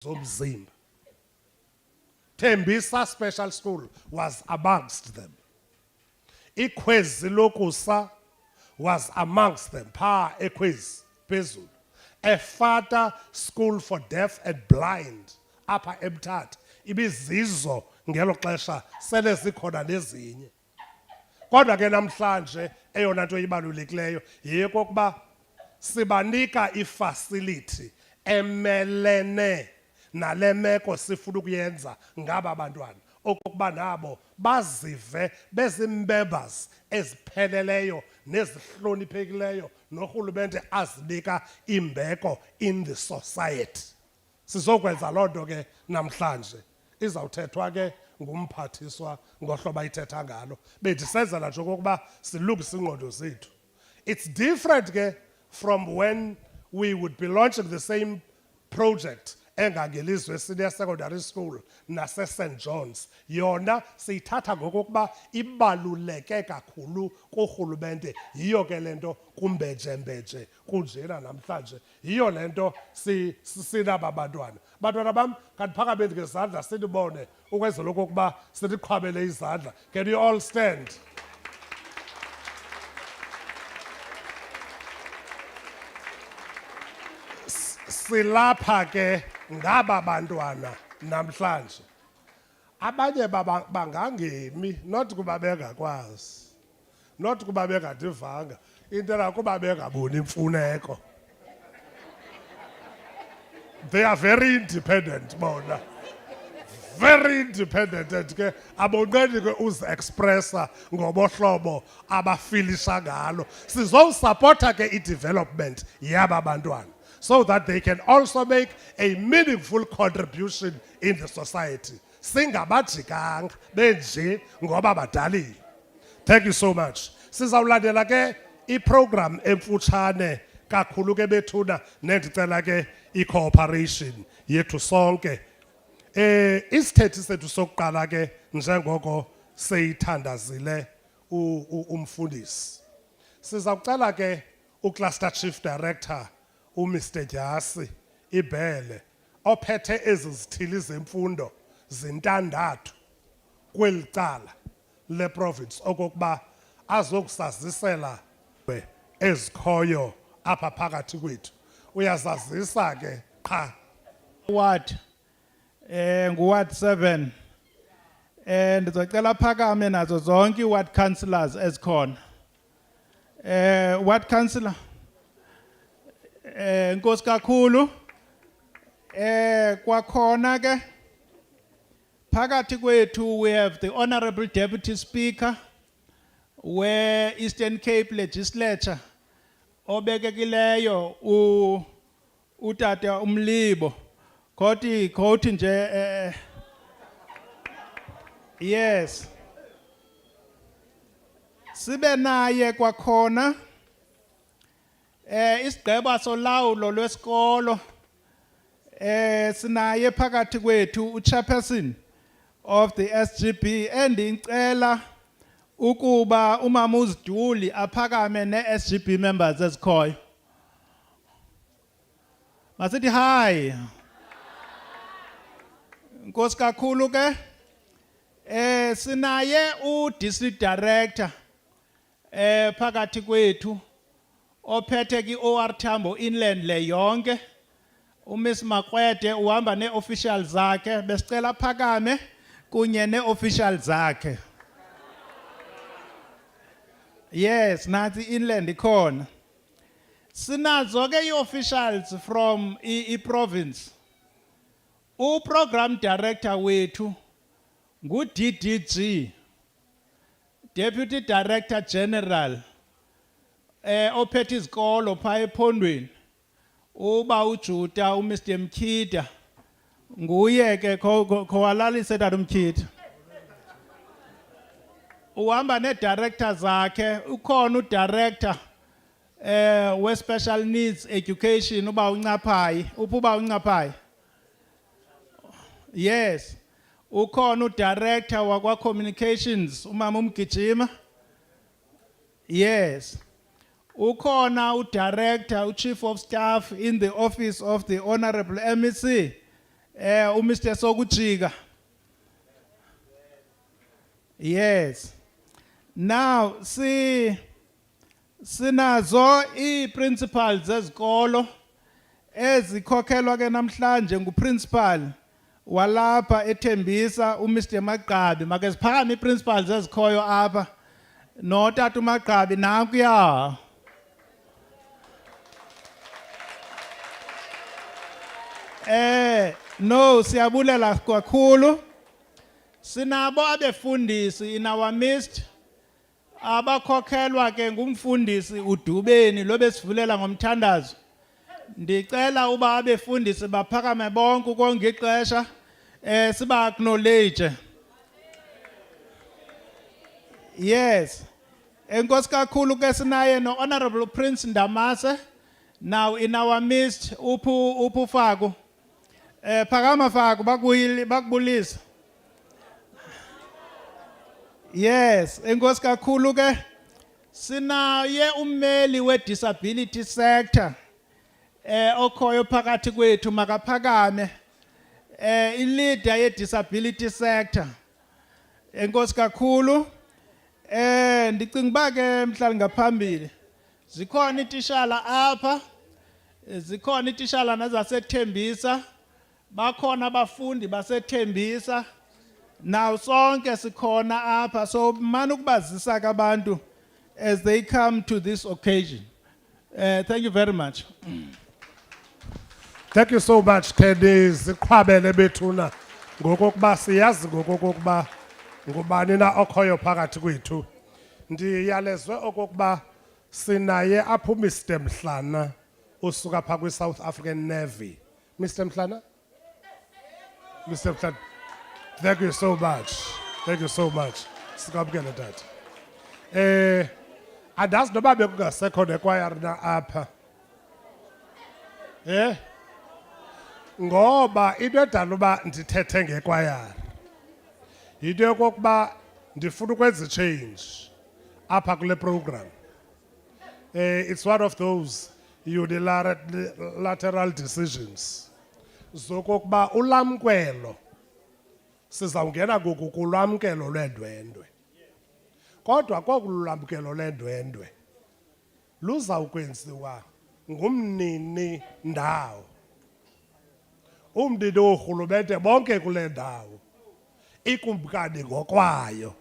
zomzimba. Tembisa Special School was amongst them. Ikwezi lokusa was amongst them. Pa ekwezi phezulu. EMTHATHA School for Deaf and Blind apha MTHATHA. Ibizizo ngelo xesha sele zikhona nezinye. Kodwa ke namhlanje eyona nto ibalulekileyo yeyokokuba sibanika ifacility emelene nale meko sifuna ukuyenza ngaba bantwana okokuba nabo bazive bezimembers ezipheleleyo nezihloniphekileyo norhulumente azinika imbeko in the society. Sizokwenza loo nto ke namhlanje izawuthethwa ke ngumphathiswa ngohlobo ayithetha ngalo bendisenzela nje okokuba silungise ingqondo zethu. It's different ke from when we would be launching the same project engangelizwe senior secondary school nase St. John's. Yona siyithatha ngokokuba ibaluleke kakhulu kurhulumente. Yiyo ke lento kumbejembeje kunjena namhlanje. Yiyo lento sinaba bantwana. Bantwana bam kandiphakame ngezandla sinibone ukwenzela okokuba siniqhwabele izandla. Can you all stand? Silapha ke ngaba bantwana namhlanje. Abanye bangangemi, not kuba bengakwazi, not kuba bengadivanga, into kuba bengaboni imfuneko. They are very independent bona. Very independent and ke abonqeni ke uzi-expressa ngobohlobo abafilisha ngalo. Sizowusupporta ke i-development yaba bantwana, so that they can also make a meaningful contribution in the society. Singabajikanga benje ngoba badalile. Thank you so much. Sizawulandela ke i-program emfutshane kakhulu ke bethuna nendicela ke i-cooperation yethu sonke. Isithethi sethu sokuqala ke njengoko seyithandazile umfundisi. Sizawucela ke uCluster Chief Director Mr. Jasi Ibele ophethe ezizithili zemfundo zintandathu kweli cala le province okokuba azokusazisela ezikhoyo apha phakathi kwethu. Uyazazisa ke qha Ward nguward 7 ndizocela phakame nazo zonke ward councillors ezikhona. Ward councillor Nkosi kakhulu kwakhona ke phakathi kwethu we have the Honorable Deputy Speaker we Eastern Cape Legislature obekekileyo utata umlibo khoti nje yes sibe naye kwakhona isigqeba solawulo lwesikolo sinaye phakathi kwethu uchairperson of the SGB endicela ukuba umama uZiduli aphakame ne-SGB members ezikhoyo. Masithi hi. Nkosi kakhulu ke sinaye u-district director phakathi kwethu ophethe ki OR Tambo Inland le yonke uMiss Makwede uhamba neofficials zakhe besicela phakame kunye neofficials zakhe. Yes, nathi inland ikhona. Sinazo ke i-officials from i-province. U-program director wethu ngu-DDG, Deputy Director General ophethe izikolo pha ephondweni uba uJuda uMr Mkhida nguye ke khowalalise tata uMkhida. Uhamba ne-director zakhe ukhona udirector we-special needs education uba uncaphayi uba uncaphayi. Yes, ukhona udirector wakwa-communications umama uMgijima. Yes. Ukhona udirector, chief of staff in the office of the Honorable MEC Mr. Sogujika. Yes. Now, sinazo i-principals zezikolo ezikhokhelwa ke namhlanje nguprincipal walapha eTembisa uMr Maqabi. Make siphakame i-principals ezikhoyo apha. No Tata Maqabi nankuya. No, siyabulela kakhulu. Sinabo abefundisi in our midst. Abakhokhelwa ke ngumfundisi uDubeni lobesivulela ngomthandazo. Ndicela uba abefundisi baphakame bonke ukongixesha siba acknowledge. Yes. Enkosi kakhulu ke sinaye no Honorable Prince Ndamase now in our midst uphu Faku. Phakama Faku bakubulisa. Yes, enkosi kakhulu ke sinaye ummeli we disability sector okhoyo phakathi kwethu makaphakame i-leader ye disability sector. Enkosi kakhulu ndicinga uba ke mhlali ngaphambili zikhona itishala apha, zikhona itishala nazaseTembisa, bakhona abafundi baseTembisa. Now sonke sikhona apha, so mani ukubazisa kabantu as they come to this occasion. Thank you very much. Thank you so much, Kendi. Ziqhwabele bethuna ngokokuba siyazi ngokokuba ngubani na okhoyo phakathi kwethu. Ndiyalezwe okokuba sinaye apho Mr Mhlana usuka pha kwi-South African Navy. Mr Mhlana? Mr Mhlana. Thank you so much. Thank you so much. Sikwamkele tata. Andazi noba bekungasekho nekwayari na apha. Ngoba into edala uba ndithethe ngekwayari yinto yokokuba ndifuna ukwenza change apha kule program. It's one of those unilateral decisions zokokuba ulamkelo sizawungena kulwamkelo lwendwendwe. Kodwa kokulwamkelo lwendwendwe luzawukwenziwa ngumnini ndawo. Umnini woorhulumente bonke kule ndawo ikumkani ngokwayo.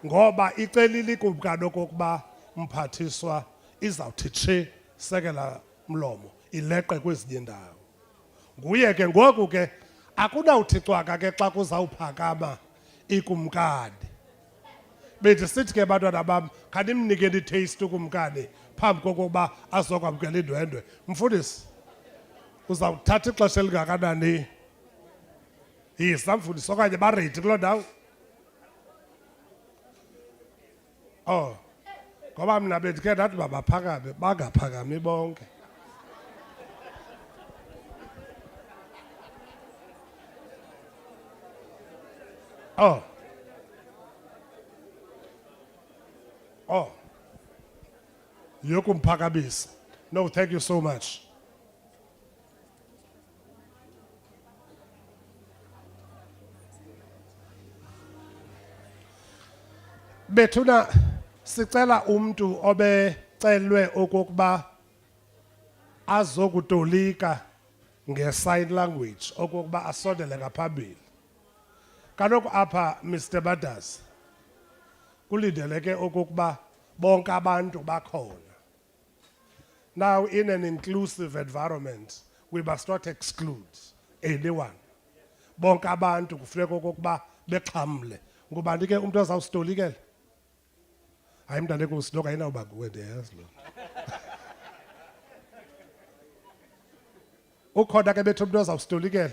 Ngoba icelile ikumkani okokuba mphathiswa izawuthi tshe sekela mlomo ileqe kwezinye indawo. Nguye ke ngoku ke akunawuthi cwaka ke xa kuzawuphakama ikumkani. Bendisithi ke bantwana bam khandimnikeni itaste ukumkani phambi kokuba azokwamkela indwendwe. Mfundisi uzawuthatha ixesha elingakanani? Yisa mfundisi okanye baredi kuloo ndawo? Oh, ngoba mna bendikhe ndathi mabaphakame bangaphakami bonke. Oh. Oh. Yokumphakamisa. No, thank you so much. Bethuna sicela umuntu obecelwe okokuba azokutolika nge-sign language okokuba asondele ngaphambili. Kaloku apha Mr Badas kulindeleke okokuba bonke abantu bakhona. Now in an inclusive environment we must not exclude anyone. Bonke abantu kufuneka okokuba bexhamle. Ngubani ke umuntu azawusitolikela? Hayi mntana ekusidoka ayinawuba nguwe ndiyayazi lo. Ukhona ke bethu umuntu azawusitolikela.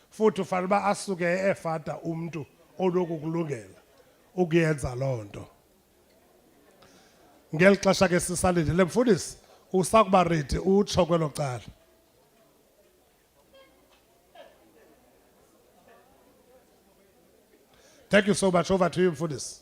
Futhi ufanele uba asuke efada umuntu onokukulungela ukuyenza loo nto. Ngeli xesha ke sisalindele mfundisi usakuba ready utsho kwelo cala. Thank you so much. Over to you, mfundisi.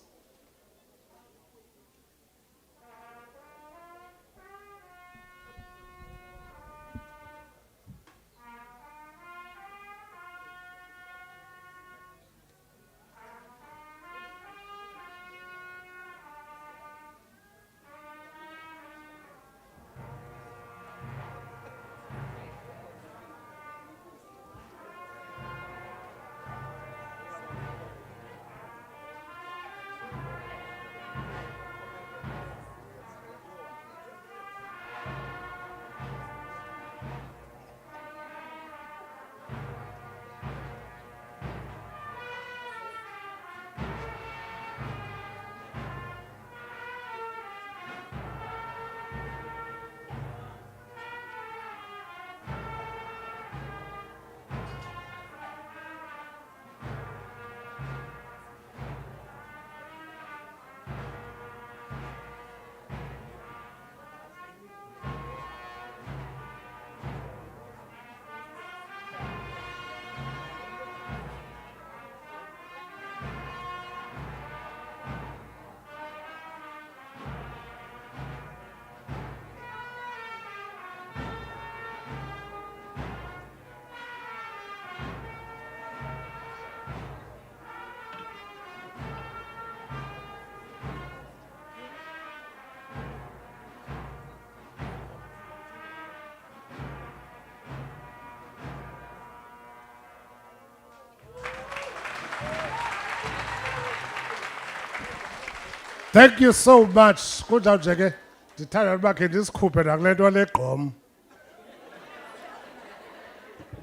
Thank you so much. Kunjalo nje ke ndithanda ukuba khe ndisikhuphe nakule nto legqom.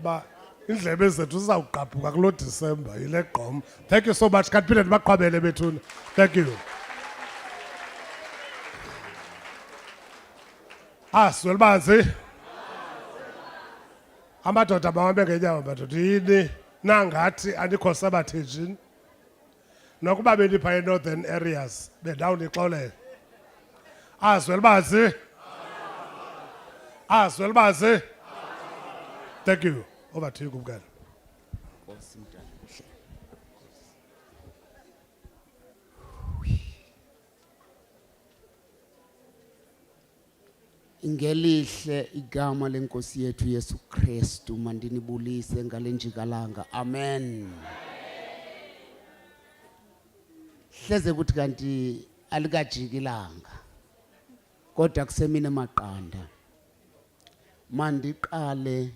Ba indlebe zethu zizawugqabhuka kulo December yile gqom. Thank you so much. Kanti phinde ndibaqhwabele bethuna. Thank you. Swelbazi. Amadoda mahambe ngenyawo madoda. Yini nangathi andikho sabathenjini. Nokuba bendipha northern areas bendawundixolela. Swelbazi. Swelbazi. Thank you. Over to you, Kumkani. Ngelihle igama lenkosi yethu Yesu Kristu mandinibulise ngalenjikalanga. Amen. Hleze kuthi kanti alikajikilanga. Kodwa kusemini maqanda. Mandiqale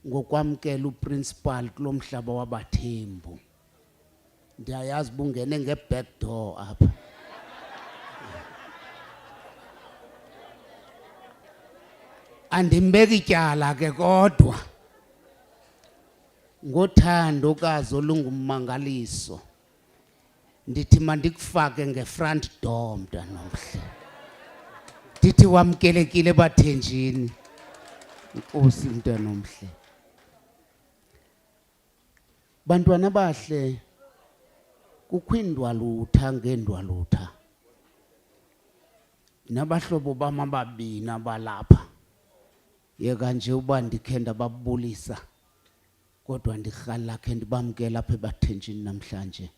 ngokwamkela uprincipal kulomhlaba wabathembu. Ndiyayazi bungene ngeback door apha. Andimbeki ityala ke kodwa ngothando kazo lungummangaliso ndithi mandikufake ngefront door mntana omhle ndithi wamkelekile bathenjini inkosi mntana omhle bantwana bahle kukhwindwalutha ngendwalutha nabahlobo bam ababini abalapha yeka nje uba ndikhe ndababulisa kodwa ndirhalela khe ndibamkela apha ebathenjini namhlanje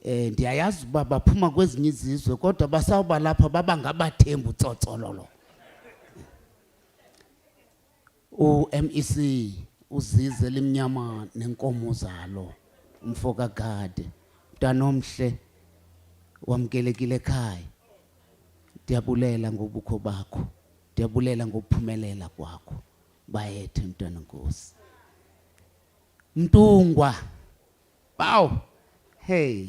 ndiyayazi uba baphuma kwezinye izizwe kodwa basawuba lapha baba ngabathembu tsotsololo MEC uzize limnyama nenkomo zalo umfo kaGade mntana omhle wamkelekile ekhaya ndiyabulela ngobukho bakho ndiyabulela ngokuphumelela kwakho bayethe mntwana Nkosi Mtungwa baw hey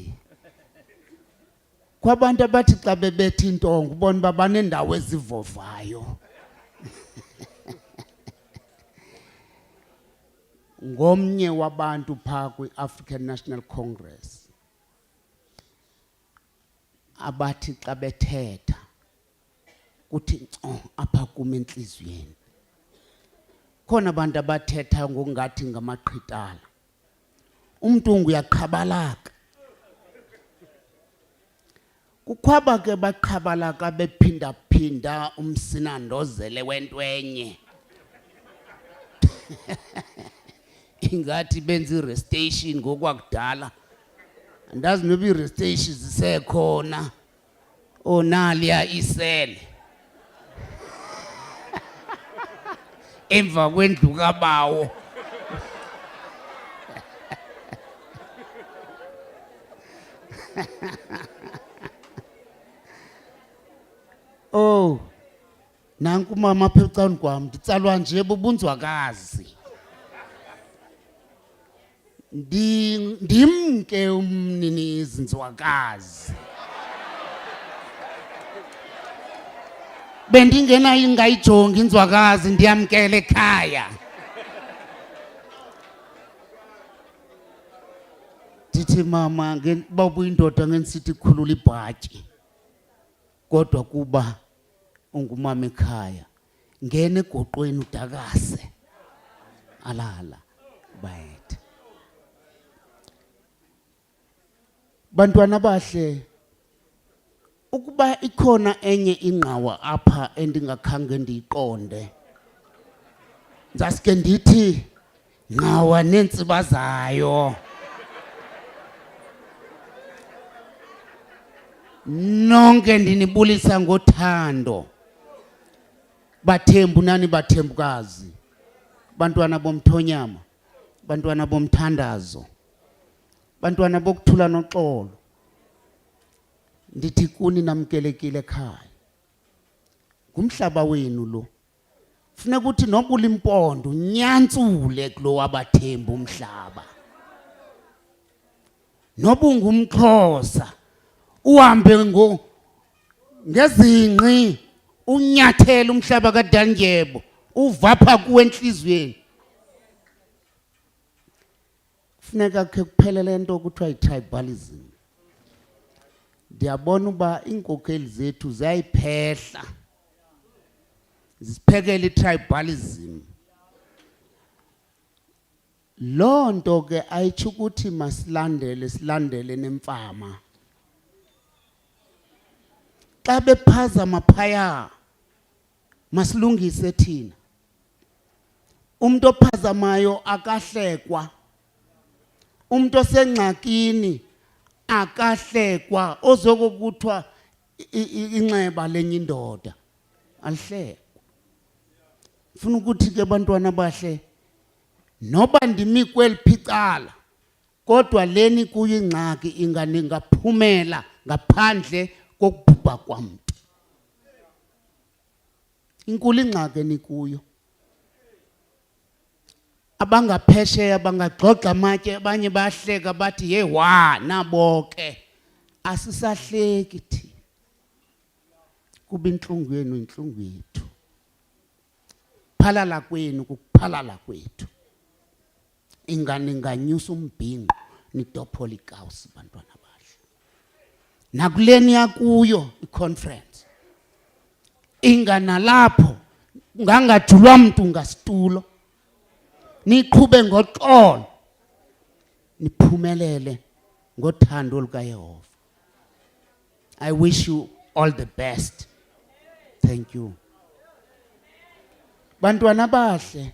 kwabantu abathi xa bebethi intonga ubona baba nendawo ezivovayo ngomnye wabantu pha kwi-African National Congress abathi xa bethetha kuthi apha kum enhliziyweni khona abantu abathetha ngokungathi ngamaqhitala umntungu uyaqhabalaka kukhwaba ke baqhabalaka bephinda phinda umsinandozele wentwenye ingathi benza i-restation ngokwakudala andazi noba i-restation zisekhona onalia isele emva kwendlu kabawo oh nanku mama apha ecaleni kwam nditsalwa nje bubunzwakazi ndimke umnini izinzwakazi bendingena ingayijongi inzwakazi ndiyamkela ekhaya ndithi mama babuya indoda ngenisithi ikhulula ibhatyi kodwa kuba ungumama ekhaya ngene egoqweni udakase alala bayethe bantwana bahle ukuba ikhona enye ingqawa apha endingakhange ndiyiqonde nzaske ndithi ngqawa nentsiba zayo nonke ndinibulisa ngothando bathembu nani bathembukazi bantwana bomthonyama bantwana bomthandazo bantwana bokuthula noxolo ndithi kuni namkelekile ekhaya ngumhlaba wenu lo funeka ukuthi nobula impondo nyantsule kulo wabathembu umhlaba nobungumXhosa uhambe ngezinqi unyathela umhlaba kaDanjebo uvapha kuwe enhlizweni. Kufuneka ke kuphele lento kuthiwa yi-tribalism. Ndiyabona uba iinkokheli zethu ziyayiphehla ziphekela i-tribalism. Loo nto ke ayitsho ukuthi silandele nemfama. Xa bephazama phaya masilungise thina. Umuntu ophazamayo akahlekwa. Umuntu osengxakini akahlekwa ozokuthiwa inxeba lenye indoda alihlekwa. Ufuna ukuthi ke bantwana bahle noba ndimi kweliphi icala kodwa leni kuyo ingxaki ingaphumela ngaphandle kokubhubha kwamuntu. Inkulu ingxaki enikuyo. Abangaphesheya bangagxogxa amatye abanye bayahleka bathi ye nabo ke asisahleki thina. Kuba intlungu yenu intlungu yethu. Phalala kwenu kukuphalala kwethu. Ingane inganyusa umbhinqo nidophola ikawusi bantwana bahle. Nakuleni yakuyo i-conference. Inganalapho ngangajulwa mntu ngasitulo. Niqhube ngoxolo. Niphumelele ngothando lukaYehova. I wish you all the best. Thank you. Bantwana bahle.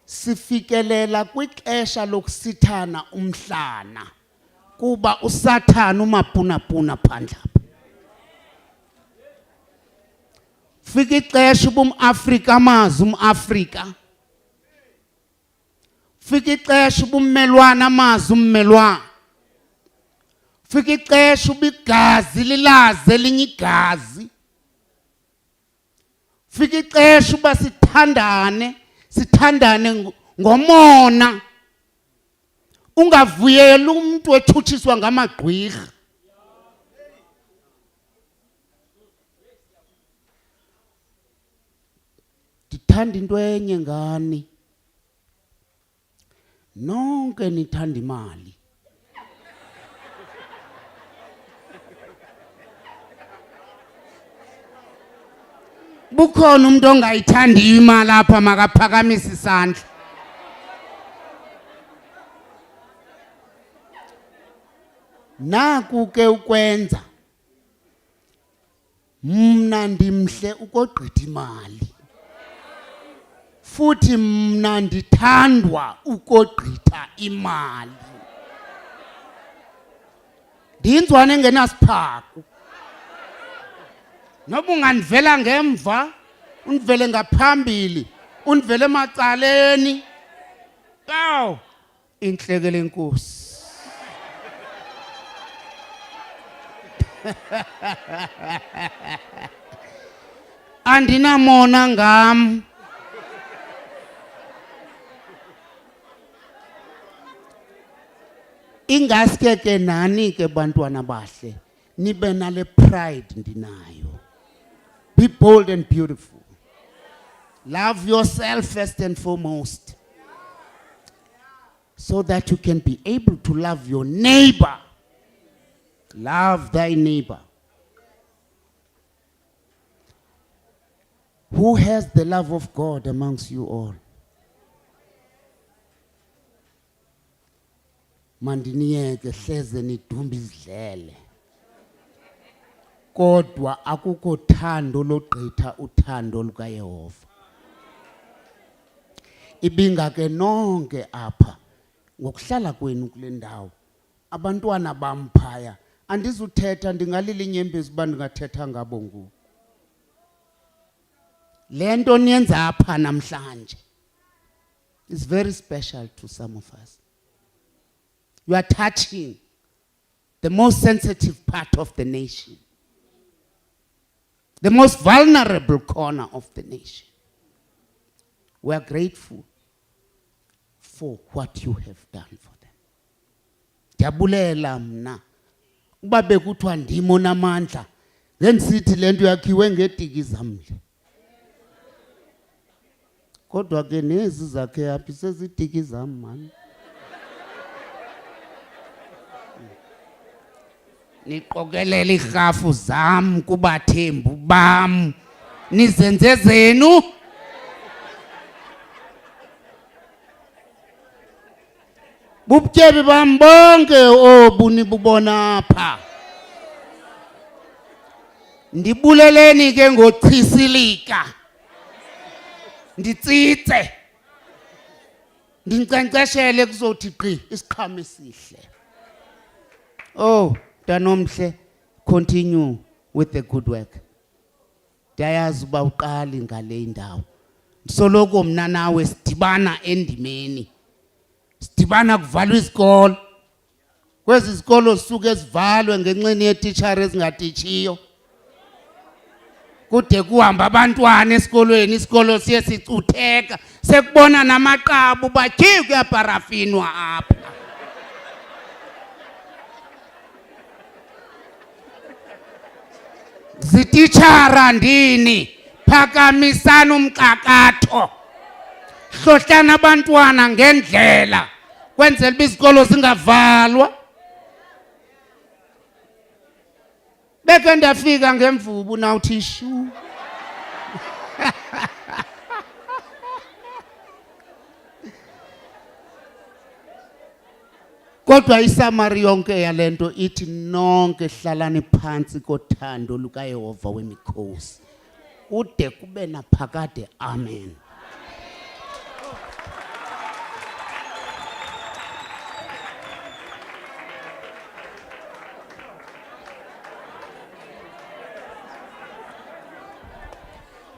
Sifikelela kwixesha lokusithana umhlana kuba usathana umapuna phandle apha. Fika ixesha uba umAfrika amazi umAfrika. Fika ixesha uba ummelwane amazi ummelwane. Fika ixesha uba igazi lilaze elinye igazi. Fika ixesha uba sithandane ngomona. Ungavuyeli umuntu ethutshiswa ngamagqwirha. Ndithanda into enye ngani. Nonke nithanda imali. Bukhona umuntu ongayithandiyo imali apha makaphakamise isandla. Naku ke ukwenza. Mna ndimhle ukogqitha imali. Futhi mna ndithandwa ukogqitha imali. Ndinzwane engenasiphako. Noba ungandivela ngemva, undivele ngaphambili, undivele emacaleni. Aw, inhlekele enkosi. Andinamona ngam. Ingaske ke nani ke bantwana bahle nibe nale pride ndinayo. Be bold and beautiful. Love yourself first and foremost. So that you can be able to love your neighbor. Love thy neighbor. Who has the love of God amongst you all? Mandiniyeke hleze nidumba izidlele. Kodwa akukho thando logqitha uthando lukaYehova. Ibinga ke nonke apha ngokuhlala kwenu kule ndawo. Abantwana bamphaya andizuthetha ndingalila inyembezi uba ndingathetha ngabo ngoku. Le nto niyenza apha namhlanje is very special to some of us. You are touching the most sensitive part of the nation. The most vulnerable corner of the nation. We are grateful for what you have done for them. Ndiyabulela mna Uba bekuthiwa ndim onamandla ngendisithi le nto yakhiwe ngeediki zamle. Kodwa ke nezi zakhe yaphi sezidiki zam mani. Niqokelela irhafu zam kubathembu bam. Nizenze zenu. Bubutyebi bam bonke obu nibubona apha. Ndibuleleni ke ngochisilika. Nditsitse. Ndinkcenkceshele kuzothi qi isiqhamo esihle. Oh, Danomhle, continue with the good work. Ndiyayazi uba uqali ngale indawo. Ndisoloko mna nawe sidibana endimeni. Sidibana kuvalwa izikolo. Kwezi izikolo sisuke zivalwe ngenxeni yeetitshala ezingatitshiyo. Kude kuhamba abantwana esikolweni, isikolo siye sicutheka. Sekubona namaqaba uba tyhi kuyaparafinwa apha. Zititshala ndini, phakamisana umqakatho. Hlohlana abantwana ngendlela kwenzela uba izikolo zingavalwa. Beke ndafika ngemvubu nawuthi shu. Kodwa isamari yonke yalento ithi nonke hlalani phansi kothando lukaYehova wemikhosi. Ude kube naphakade. Amen.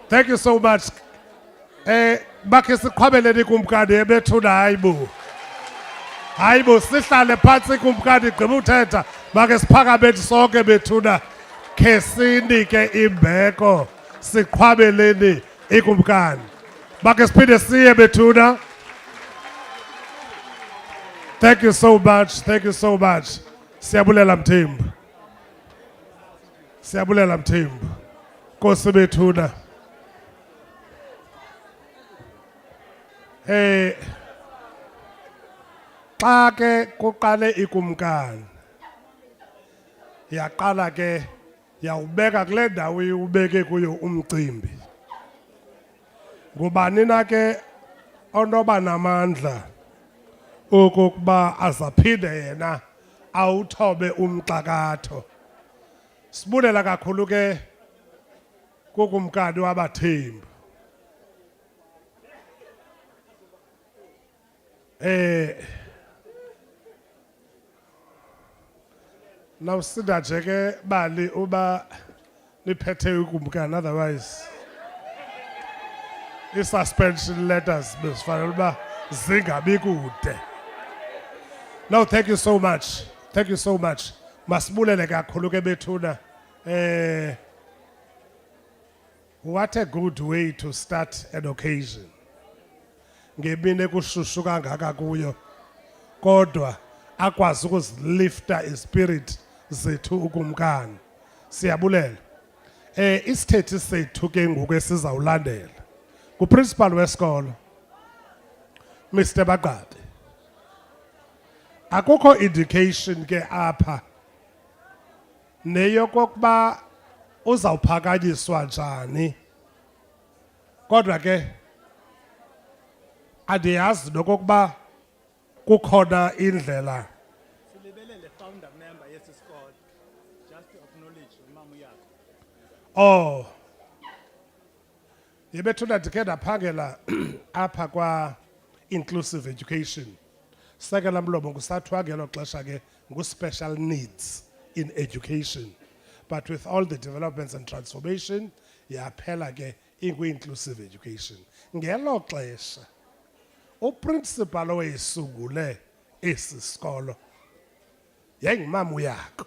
Thank you so much. Bakhe siqhwabeleni kumkani ebethuna hayibo. Hayibo sihlale phansi kumkani gqiba uthetha. Bakhe siphakame sonke bethuna. Khe sinike imbeko siqhwabeleni ikumkani. Bakhe siphinde siye bethuna. Thank you so much. Thank you so much. Siyabulela Mthembu. Siyabulela Mthembu. Nkosi bethuna. Xa ke kuqale ikumkani yaqala ke yawubeka kule ndawo ubeke kuyo umcimbi. Ngubani na ke onoba namandla okokuba azaphinde yena awuthobe umxakatho. Sibulela kakhulu ke kukumkani wabathembu. Nawusinda nje ke bali uba niphethe ukumkani, otherwise i-suspension letters besifanele uba zingabi kude. No, thank you so much. Thank you so much. Masibulele kakhulu ke bethuna. What a good way to start an occasion. Ngemini kushushu kangaka kuyo kodwa akwazi ukuzilifta ispirit zethu ukumkani. Siyabulela. Isithethi sethu ke ngoku esizawulandela kuprincipal wesikolo Mr. Baqabi. Akukho indication ke apha neyokokuba uzawuphakanyiswa njani. Kodwa ke andiyazi nokokuba kukhona indlela. Silibelele founder member yesisikolo just to acknowledge umama yakho. Oh. Yebethuna ndikhe ndaphangela apha kwa inclusive education. Sekela mlomo ngusathiwa ngelo xesha ke ngu-special needs in education. But with all the developments and transformation, yaphela ke inclusive education. Ngelo xesha uprincipal oyisungule esi sikolo yayingumama yakho.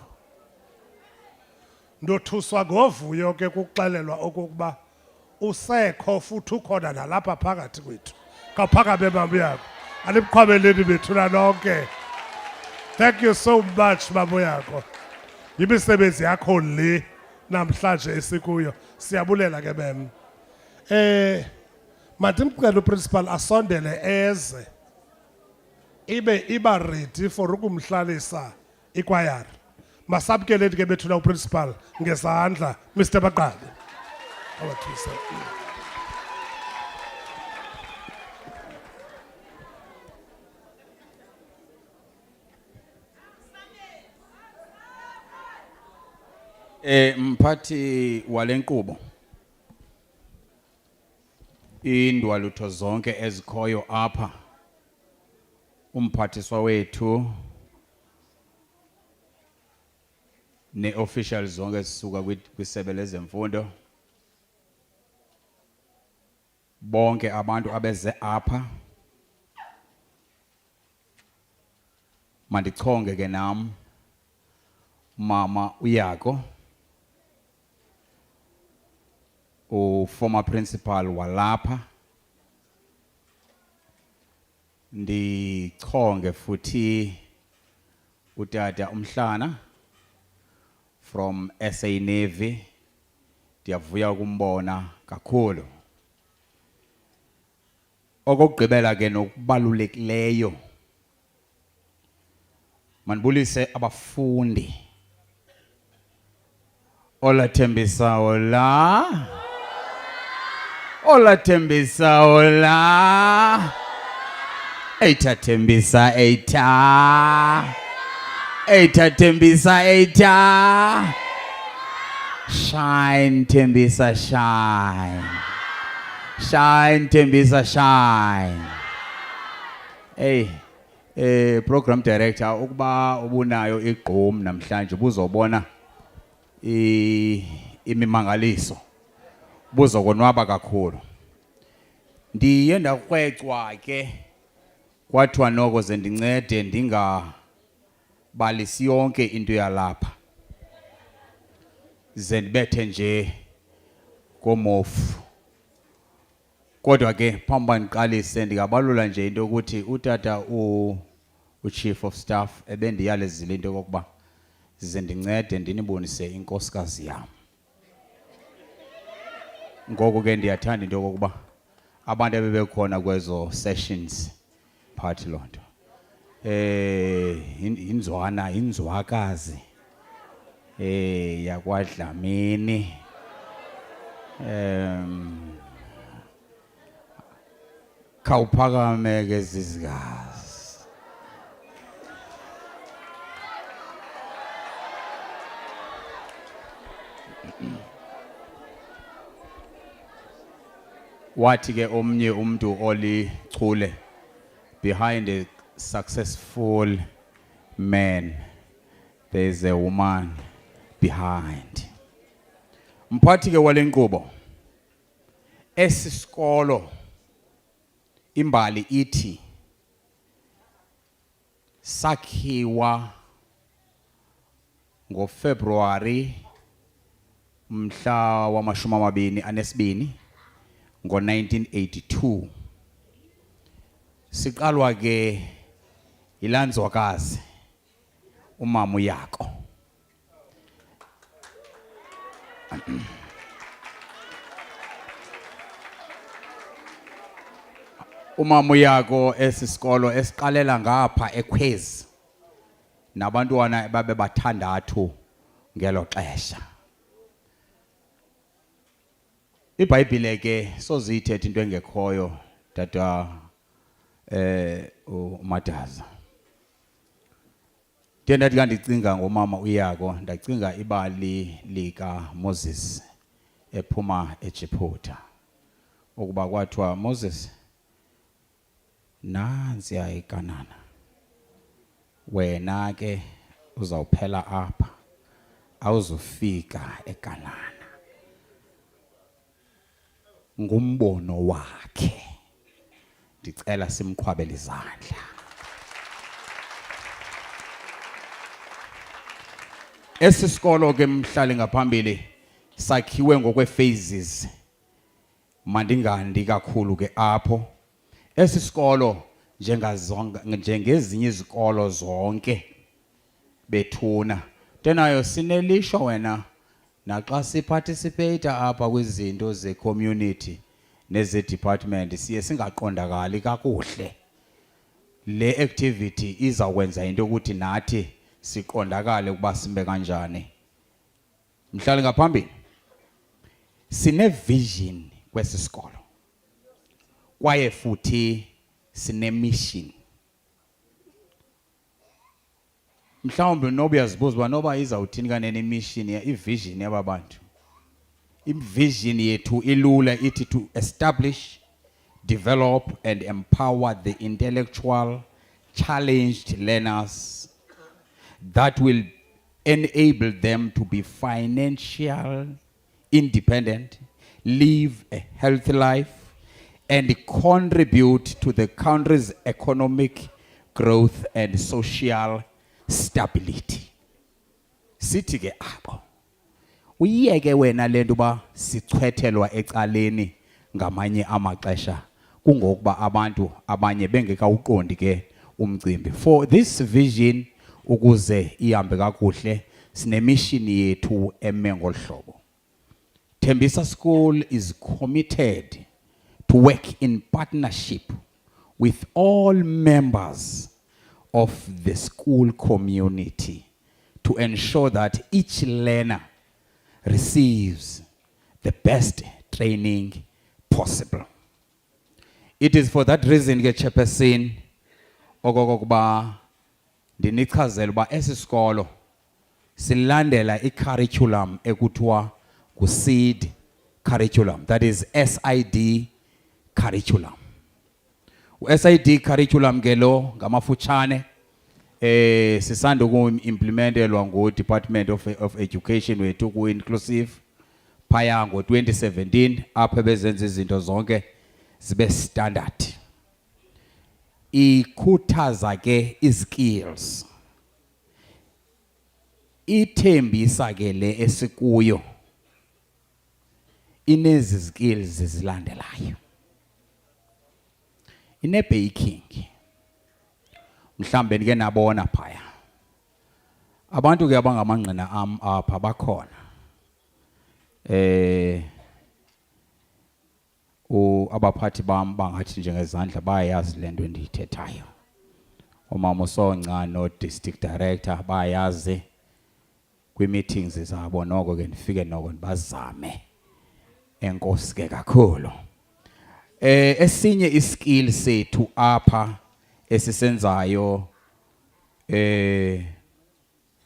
Ndothuswa ngovuyo ke kuxelelwa okokuba usekho futhi ukhona nalapha phakathi kwethu. Kaphakabe mama yakho. Alibqhwabeleni bethuna lonke. Thank you so much mama yakho. Imisebenzi yakho le namhlanje esikuyo. Siyabulela ke mem. Mandimcela uprincipal asondele eze. Iba ready for ukumhlalisa ikwayara. Masabukele ke bethuna uprincipal ngezandla Mr. Baqabi. Awathisa. Mphathi walenkqubo indwalutho zonke ezikhoyo apha umphathiswa wethu ne-officials zonke ezisuka kwisebe lezemfundo bonke abantu abeze apha mandichonge ke nam mama uYako former principal walapha ndichonge futhi utata umhlana from SA Navy ndiyavuya ukumbona kakhulu okugqibela ke nokubalulekileyo manibulise abafundi ola Tembisa ola Tembisa ola Eita Tembisa eita Tembisa eita shine Tembisa shine Tembisa shine. Program director ukuba ubunayo igqom namhlanje buzobona imimangaliso buzokonwaba kakhulu. Ndiye ndakwecwa ke kwathiwa noko zendincede ndingabalisi yonke into yalapha zendibethe nje komofu. Kodwa ke phambi ndiqalise ndingabalula nje into ukuthi utata chief of staff ebendiyalezile into yokuba zendincede ndinibonise inkosikazi yam. Ngoko ke ndiyathanda into yokuba abantu abebekhona kwezo sessions party lonto inzwakazi yakwaDlamini khawuphakame ke zizikazi wathi ke omnye umuntu olichule behind a successful man there is a woman behind. Mphathi ke walenkqubo esisikolo imbali ithi sakhiwa ngoFebruary mhla wama-22 ngo-1982 siqalwa ke ilandzwakazi umama uYako. Umama uYako esisikolo esiqalela ngapha eKwezi nabantwana babe bathandathu ngelo xesha. iBhayibhile ke sozithetha into engekhoyo tata uMathaza. Ndathi kandicinga ngomama uYako ndacinga ibali lika Moses ephuma eJiphuta ukuba kwathiwa Moses nansi ayikanana wena ke uzawuphela apha awuzufika eKanana ngumbono wakhe ndicela simqhwabele izandla. Esisikolo ke mhlali ngaphambili sakhiwe ngokwe-phases mandingandi kakhulu ke apho. Esisikolo njengezinye izikolo zonke bethuna Tenayo sinelisho wena naxa siparticipate apha kwizinto ze community neze department siye singaqondakali kakuhle. Le activity izakwenza into ukuthi nathi siqondakale ukuba simbe kanjani. Mhlali ngaphambili. Sine vision kwesisikolo. Kwaye futhi sine mission. Mhlawumbe noba uyazibuza uba noba izawuthini kanene mission ivision yababantu. Vision yethu ilula ithi to establish, develop and empower the intellectual challenged learners that will enable them to be financial independent, live a healthy life and contribute to the country's economic growth and social stability. Sithi ke apho uyiyeke wena lento ba sichwethelwa ecaleni ngamanye amaxesha kungokuba abantu abanye bengekawuqondi ke umcimbi. For this vision ukuze ihambe kakuhle sine mission yethu eme ngolhlobo. Tembisa School is committed to work in partnership with all members of the school community to ensure that each learner receives the best training possible. It is for that reason ke Chairperson okokuba ndinichazela uba esisikolo silandela i-curriculum ekuthiwa ku-SEED curriculum, that is SID curriculum. U-SID curriculum ke lo ngamafutshane sisanda uku-implementelwa ngo-Department of Education wethu ku-inclusive phaya ngo-2017 apho bezenza izinto zonke zibe standard. Ikhuthaza ke skills. Ithembisa ke le esikuyo inezi skills zilandelayo. Ine baking. Mhlambe nike nabona phaya. Abantu ke abangamangqina am apha bakhona. Abaphathi bam bangathi njengezandla bayayazi lento endiyithethayo. Umama uSongca no district director bayayazi kwi-meetings zabo noko ke ndifike noko ndibazame. Enkosi ke kakhulu. Esinye iskill sethu apha esisenzayo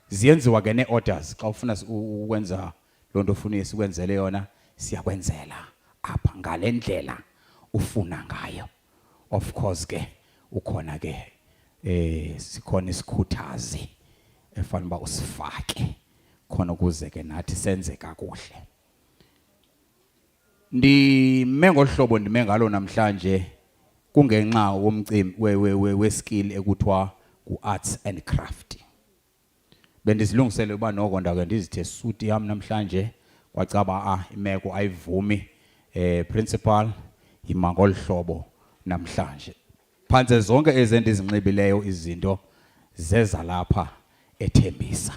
ziyenziwa ke ne-orders xa ufuna ukwenza lonto ufuna sikwenzele yona siyakwenzela apha ngale ndlela ufuna ngayo. Of course ke ukhona ke sikhona isikhuthazi efana ba usifake khona ukuze ke nathi senze kakuhle. Ndime ngohlobo ndime ngalo namhlanje kungenxa womcimbi we-skill ekuthiwa ku-arts and craft. Bendizilungisele uba noko ndake ndizithe suti yam namhlanje kwacaba imeko ayivumi principal yima ngolhlobo namhlanje. Phantse zonke ezendizinxibileyo izinto zeza lapha eTembisa.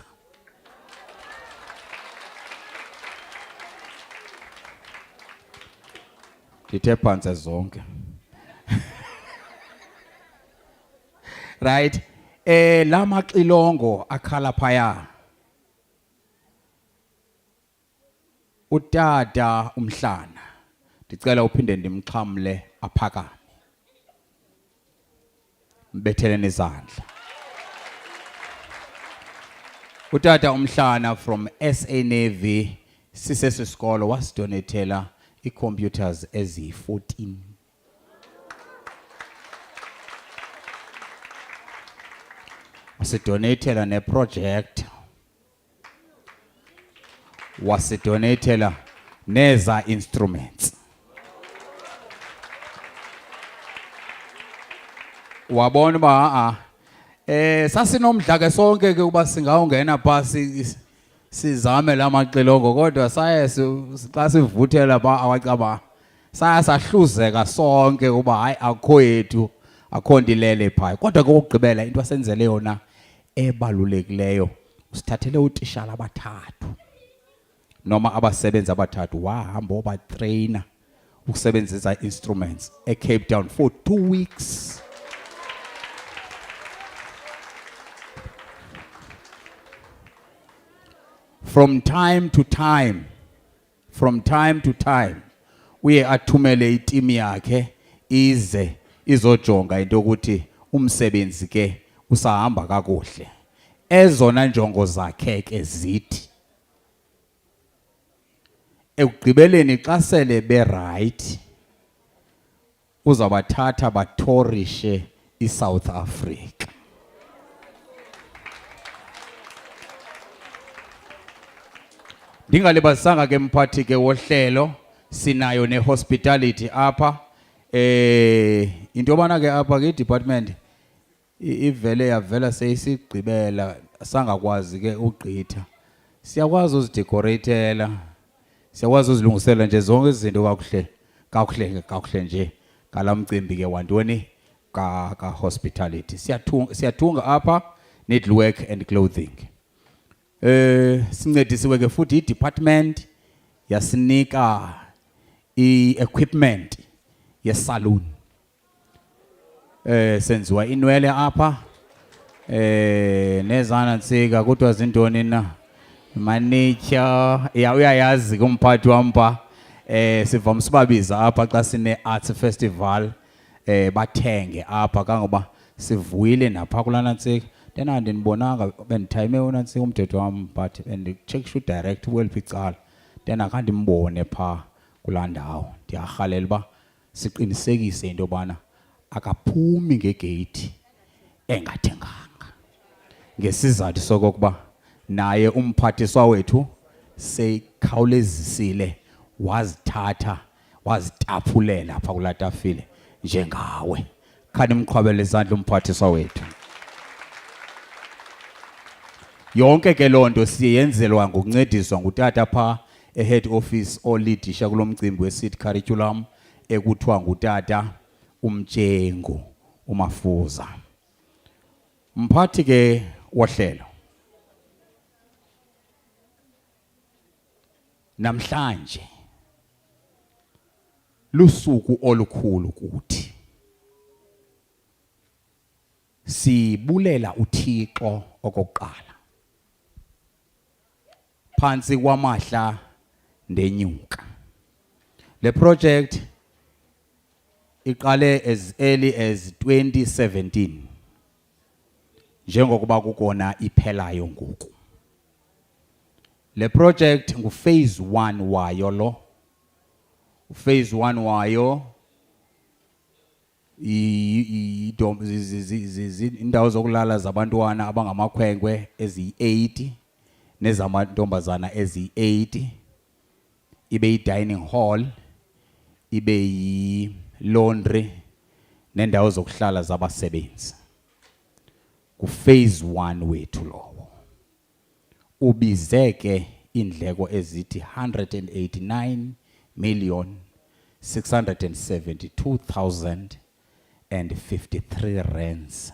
Ndithe phantse zonke. Right? La maxilongo akhala phaya. Utata umhlana. Ndicela uphinde ndimxhamle aphakame. Mbetheleni izandla. Utata umhlana from SA Navy sisesisikolo wasidonethela i-computers ezi-14. Wasidonethela ne-project. Wasidonethela neza instruments. Wabona ba sasinomdla ke sonke ke uba singawungena phasi sizame la maxilongo kodwa saye xa sivuthela ba awacaba saya sahluzeka sonke uba hayi akho yethu akho ndilele phaya. Kodwa ke ukugqibela into asenzele yona ebalulekileyo usithathele utishala abathathu noma abasebenzi abathathu wahamba obatrainer ukusebenzisa instruments eCape Town for 2 weeks. From time to time, uye athumele iteam yakhe ize izojonga into ukuthi umsebenzi ke usahamba kakuhle. Ezona njongo zakhe ke zithi ekugqibeleni xa sele be right uzabathatha bathorishe iSouth Africa. Ndingalibazisanga ke mphathi ke wohlelo sinayo nehospitality apha into yobana ke apha ke department ivele yavela seyisigqibela sangakwazi ke ugqitha. Siyakwazi uzidecoratela, siyakwazi uzilungisela nje zonke izinto kakuhle nje ngalamcimbi ke wantoni ka hospitality. Siyathunga apha needwork and clothing. Sincedisiwe ke futhi i-department yasinika i-equipment ye-saloon. Senziwa inwele apha nezana ntsika kodwa zintoni na manitya uyayazi kumphathi wampa sivamisa ubabiza apha xa sine-arts festival bathenge apha kangoba sivuyile napha kulana ntsika. Then andinibonanga bendithayime unantsika umthetho wam but bendicheckisha udirect kweliphi icala then akhange ndimbone phaa kulaa ndawo. Ndiyarhalela uba siqinisekise into yobana akaphumi ngegeyithi engathenganga ngesizathu sokokuba naye umphathiswa wethu sekhawulezisile wazithatha wazitaphulela apha kulaa tafile njengawe. Khani mqhwabele izandla umphathiswa wethu. Yonke ke lonto siyenzelwa ngokuncediswa ngutata pha ehead office olidisha kulomcimbi weseed curriculum ekuthiwa ngutata uMtyengu uMafuza. Mphathi ke wohlelo namhlanje lusuku olukhulu kuthi. Sibulela uThixo okokuqala phansi kwamahla ndenyuka. Le project iqale as early as 2017 njengokuba kukona iphelayo ngoku. Le project phase 1 wayo lo. Phase 1 wayo indawo zokulala zabantwana abangamakhwenkwe eziyi-80 nezamantombazana eziyi-80, ibe yi-dining hall, ibe yi-laundry nendawo zokuhlala zabasebenzi. Phase 1 wethu lowo ubize ke indleko ezithi 189,672,053 rands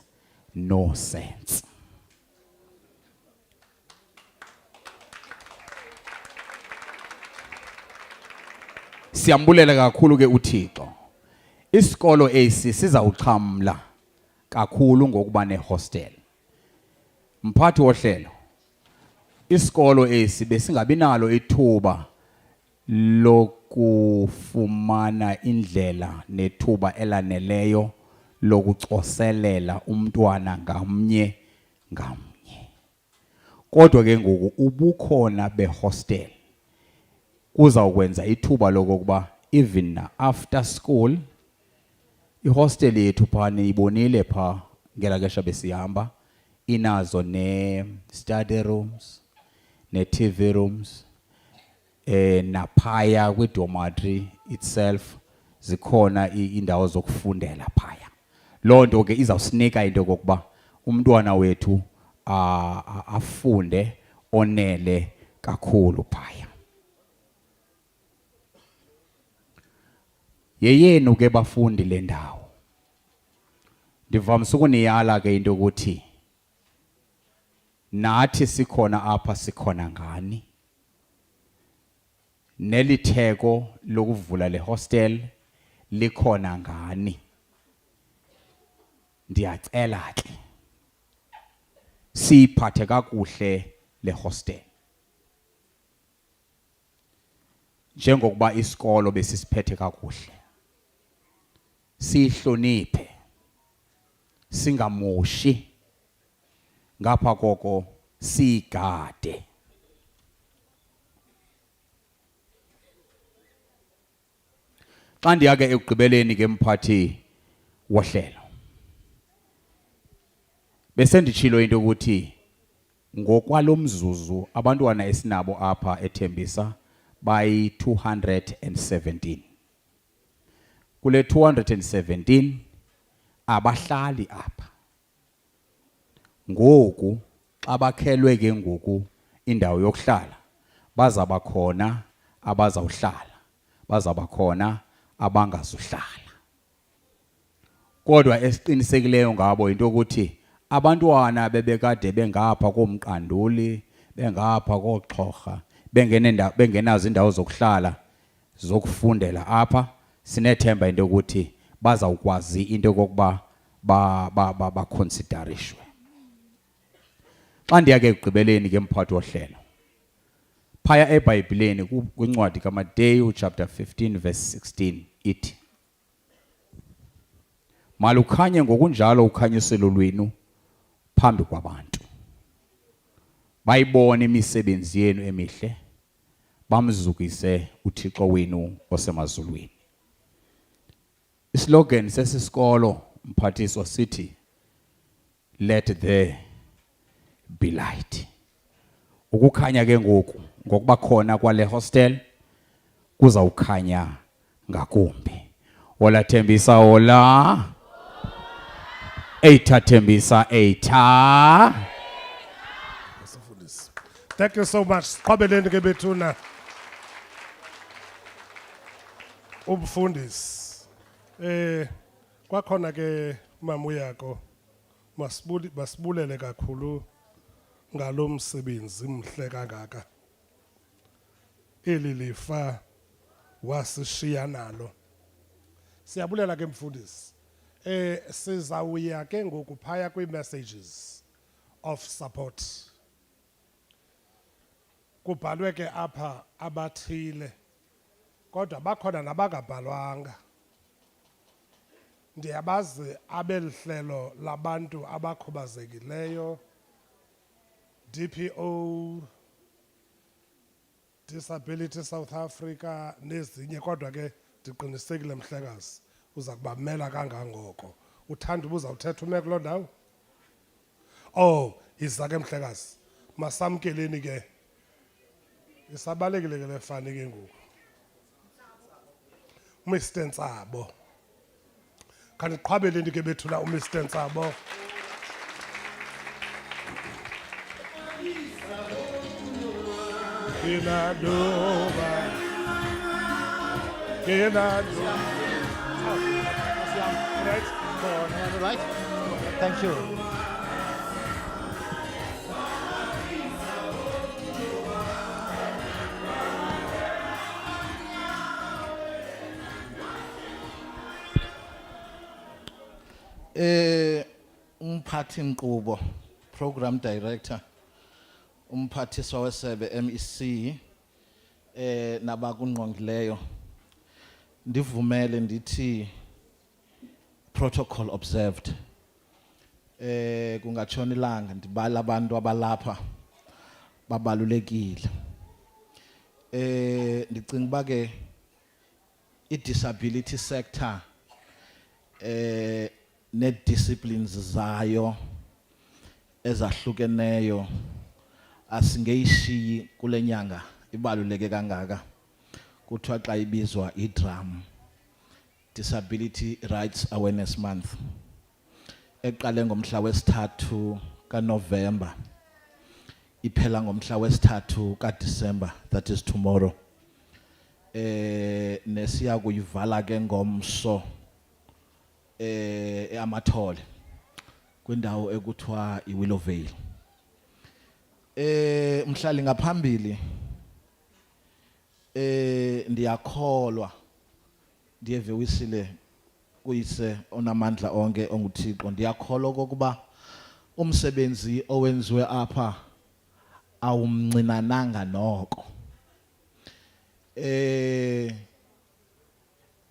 no cents. Siyambulela kakhulu ke uThixo. Isikolo esi sizawuxhamla kakhulu ngokuba nehostel. Mphathi wohlelo, isikolo esi besingabi nalo ithuba lokufumana indlela nethuba elaneleyo lokucoselela umntwana ngamnye. Kodwa ke ngoku ubukhona behostel kuzawukwenza ithuba lokokuba even after school ihostel yethu phane ibonile pha ngelaxesha besihamba inazo ne-study rooms ne-TV rooms naphaya kwi-dormitory itself zikhona indawo zokufundela phaya. Loo nto ke izawusinika into yokokuba umntwana wethu afunde onele kakhulu phaya. Yeyenu ke bafundi le ndawo. Ndivamisa ukuniyala ke into ukuthi nathi sikhona apha sikhona ngani nelitheko lokuvula le hostel likhona ngani ndiyacela ke siphathe kakuhle le hostel njengokuba isikolo besisiphethe kakuhle sihloniphe singamoshi ngapha koko sigade xa ndiyake ekugqibeleni ke mphathi wohlelo bese nditshilo into ukuthi ngokwalomzuzu abantwana esinabo apha eTembisa by 217 kule 217 abahlali apha ngoku xa bakhelwe ke ngoku indawo yokuhlala bazaba khona abazawuhlala bazaba khona abangazuhlala kodwa esiqinisekileyo ngabo into ukuthi abantwana bebekade bengapha komqanduli bengapha koxhorha bengenazo indawo zokuhlala zokufundela apha sinethemba into ukuthi bazawukwazi into kokuba baconsiderishwe xa ndiyake ekugqibeleni ke mphathi wohlelo phaya eBhayibhileni kwincwadi kaMateyu chapter 15 verse 16 ithi malukhanye ngokunjalo ukhanyiselo lwenu phambi kwabantu bayibone imisebenzi yenu emihle bamzukise uThixo wenu osemazulwini islogan sesisikolo mphathiswa sithi let there be light ukukhanya ke ngoku ngokuba khona kwale hostel kuzawukhanya ngakumbi ola Tembisa ola eitha Tembisa eitha. Thank you so much. Qabeleni ke bethuna umfundisi. Kwakhona ke mama uyako masibulele kakhulu ngalomsebenzi mhle kangaka. Eli lifa wasishiya nalo. Siyabulela ke mfundisi. Sizawuya ke ngokuphaya kwi-messages of support. Kubhalwe ke apha abathile kodwa bakhona nabangabhalwanga ndiyabazi abelihlelo labantu abakhubazekileyo DPO Disability South Africa nezinye kodwa ke ndiqinisekile mhlekazi uza kubamela kangangoko uthanda ubuza uthetha ume kuloo ndawo iza ke mhlekazi masamkeleni ke isabalekile ke lefani ke ngoku Mr Ntsabo kaniqhwabeleni ke bethula uMr Ntsabo Right? Thank you. Umphathi Nkqubo, Program Director, umphathiswa wesebe MEC nabakungqongileyo ndivumele ndithi protocol observed kungatshona ilanga ndibala abantu abalapha babalulekile ndicinga uba ke i-disability sector ne-disciplines zayo ezahlukeneyo asingeyishiyi kule nyanga ibaluleke kangaka kuthiwa xa ibizwa iDRAM Disability Rights Awareness Month eqale ngomhla wesithathu kaNovember iphela ngomhla wesithathu kaDisember, that is tomorrow. Nesiya kuyivala ke ngomso eAmathole kwindawo ekuthiwa iWillowvale. mhlali ngaphambili ndiyakholwa ndiyeve wisile kuyise onamandla onke onguThixo ndiyakholwa kokuba umsebenzi owenziwe apha awumncinananga noko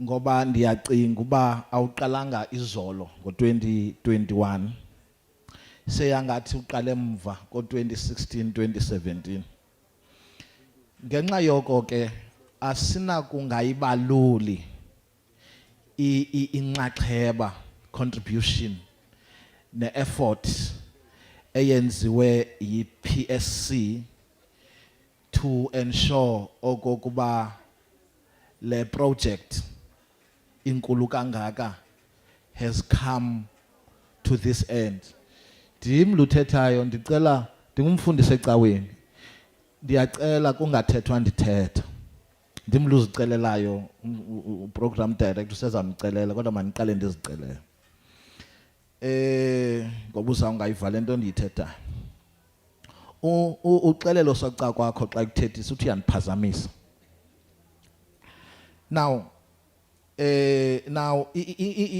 ngoba ndiyacinga uba awuqalanga izolo ngo2021 seyangathi uqale emva ko2016 2017 ngenxa yoko ke asina kungayibaluli inxaxheba contribution ne-effort eyenziwe yi-PSC to ensure okokuba le project inkulu kangaka has come to this end. Ndim luthethayo ndicela ndingumfundisi ecaweni ndiyacela kungathethwa ndithetha ndim luzicelelayo program director sezamcelela kodwa maniqale ndizicelele ngoba uzawungayivala into ndiyithethayo uxelelo soca kwakho xa kuthethisa uthi yandiphazamisa now